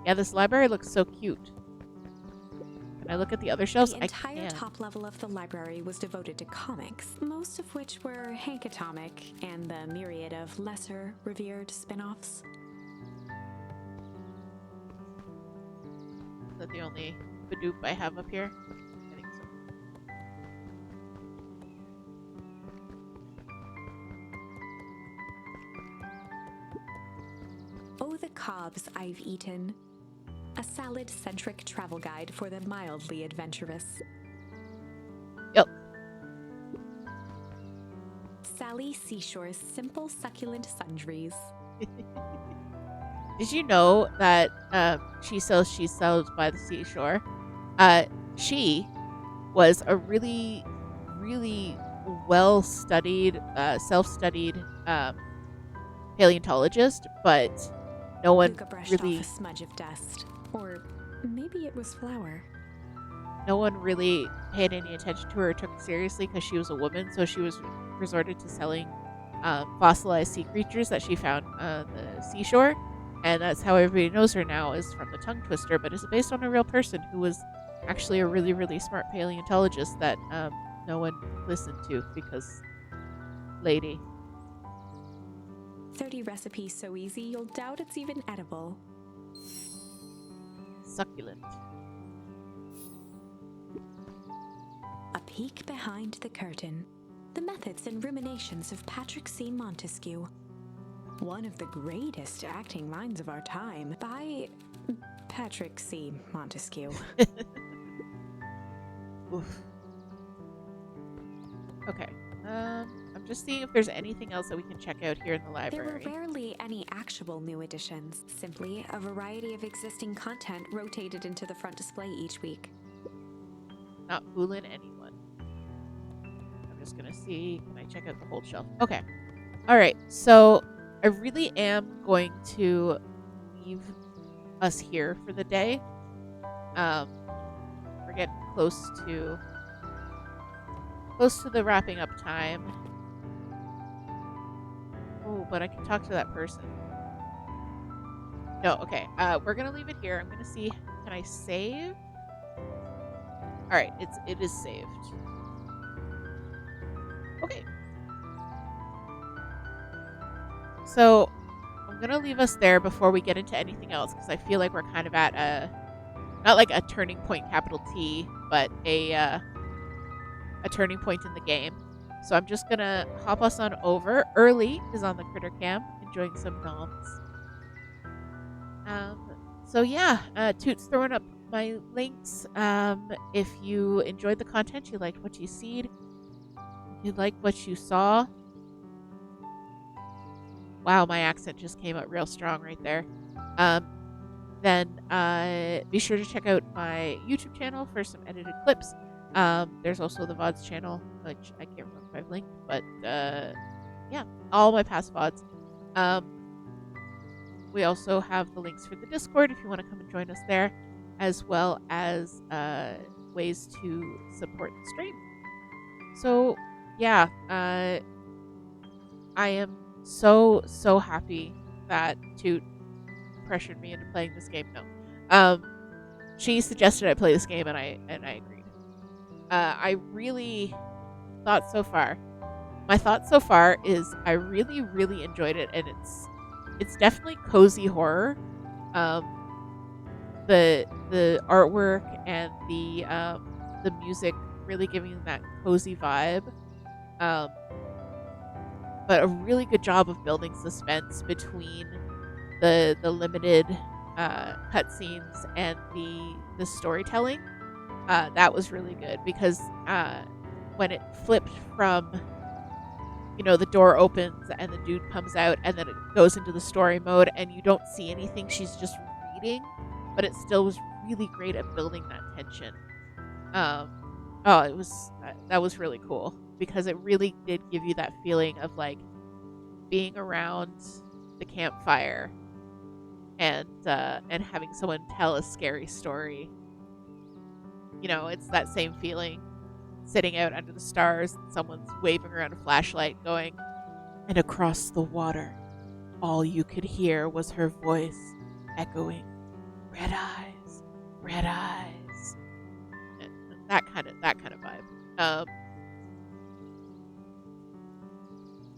Yeah, this library looks so cute. Can I look at the other shelves? The entire I can. top level of the library was devoted to comics, most of which were Hank Atomic and the myriad of lesser revered spin-offs. Is that the only Badoop I have up here? I think so. Oh, the cobs I've eaten. A salad-centric travel guide for the mildly adventurous. Yep. Sally Seashore's simple succulent sundries. Did you know that she sells by the seashore? She was a really, really well-studied, self-studied paleontologist, but no one Luca brushed really off a smudge of dust. Or maybe it was flour. no one really paid any attention to her or took it seriously because she was a woman, so she was resorted to selling fossilized sea creatures that she found on the seashore, and that's how everybody knows her now, is from the tongue twister, but it's based on a real person who was actually a really, really smart paleontologist that no one listened to because lady. 30 recipes so easy you'll doubt it's even edible. Succulent. A peek behind the curtain. The methods and ruminations of Patrick C. Montesquieu. One of the greatest acting minds of our time by Patrick C. Montesquieu. Oof. Okay. I'm just seeing if there's anything else that we can check out here in the There were library. rarely any actual new additions, simply a variety of existing content rotated into the front display each week. Not fooling anyone. I'm just gonna see, can I check out the whole shelf? Okay. Alright, so I really am going to leave us here for the day. We're getting close to the wrapping up time. Oh, but I can talk to that person. No, okay. We're gonna leave it here. I'm gonna see, can I save? Alright, it is saved. Okay. So I'm gonna leave us there before we get into anything else, because I feel like we're kind of at a, not like a turning point, capital T, but a turning point in the game. So I'm just gonna hop us on over. Early is on the critter cam, enjoying some noms. So yeah, Toot's throwing up my links. If you enjoyed the content, you liked what you seen, you liked what you saw. Wow, my accent just came out real strong right there. Then be sure to check out my YouTube channel for some edited clips. There's also the VODs channel, which I can't remember if I've linked, but yeah, all my past VODs. We also have the links for the Discord if you want to come and join us there, as well as ways to support the stream. So yeah, I am so happy that Toot pressured me into playing this game. No, she suggested I play this game, and I agreed. I really thought so far. My thought so far is I really enjoyed it, and it's definitely cozy horror. The artwork and the music really giving that cozy vibe. But a really good job of building suspense between the limited cutscenes and the storytelling. That was really good, because when it flipped from, the door opens and the dude comes out, and then it goes into the story mode and you don't see anything, she's just reading, but it still was really great at building that tension. That was really cool, because it really did give you that feeling of like being around the campfire and having someone tell a scary story. It's that same feeling, sitting out under the stars, and someone's waving around a flashlight going, and across the water, all you could hear was her voice echoing, "Red eyes, red eyes." And that kind of vibe.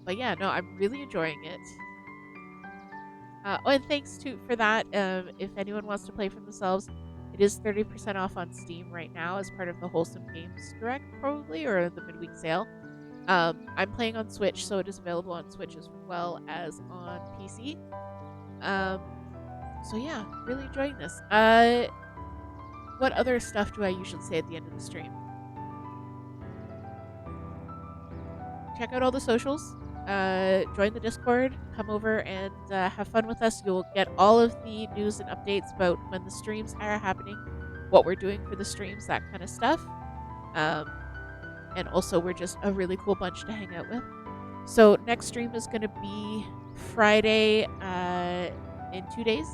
But yeah, no, I'm really enjoying it. And thanks for that. If anyone wants to play for themselves, it is 30% off on Steam right now as part of the Wholesome Games Direct, probably, or the midweek sale. I'm playing on Switch, so it is available on Switch as well as on PC. So yeah, really enjoying this. What other stuff do I usually say at the end of the stream? Check out all the socials. Join the Discord. Come over and have fun with us. You'll get all of the news and updates about when the streams are happening, what we're doing for the streams, that kind of stuff. And also, we're just a really cool bunch to hang out with. So next stream is going to be Friday in 2 days.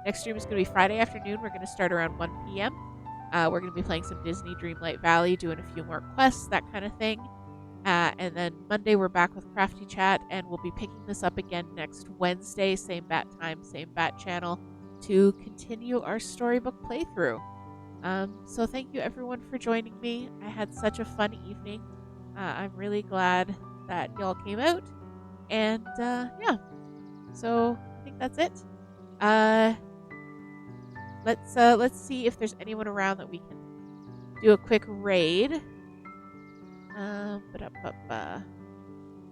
Next stream is going to be Friday afternoon. We're going to start around 1 p.m. We're going to be playing some Disney Dreamlight Valley, doing a few more quests, that kind of thing. And then Monday we're back with Crafty Chat, and we'll be picking this up again next Wednesday, same bat time, same bat channel, to continue our storybook playthrough. So thank you everyone for joining me. I had such a fun evening. I'm really glad that y'all came out. And yeah, so I think that's it. Let's see if there's anyone around that we can do a quick raid.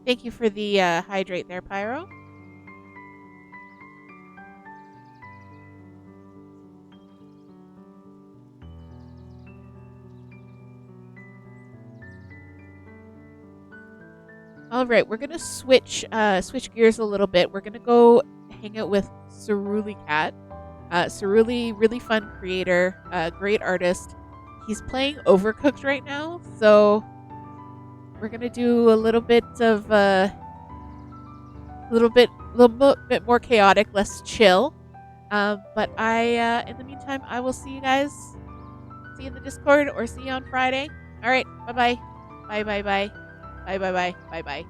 Thank you for the hydrate there, Pyro. All right, we're gonna switch gears a little bit. We're gonna go hang out with Ceruli Cat. Ceruli, really fun creator, great artist. He's playing Overcooked right now, so we're gonna do a little bit of little bit more chaotic, less chill. But in the meantime, I will see you guys. See you in the Discord or see you on Friday. All right, bye bye, bye bye bye, bye bye bye bye bye.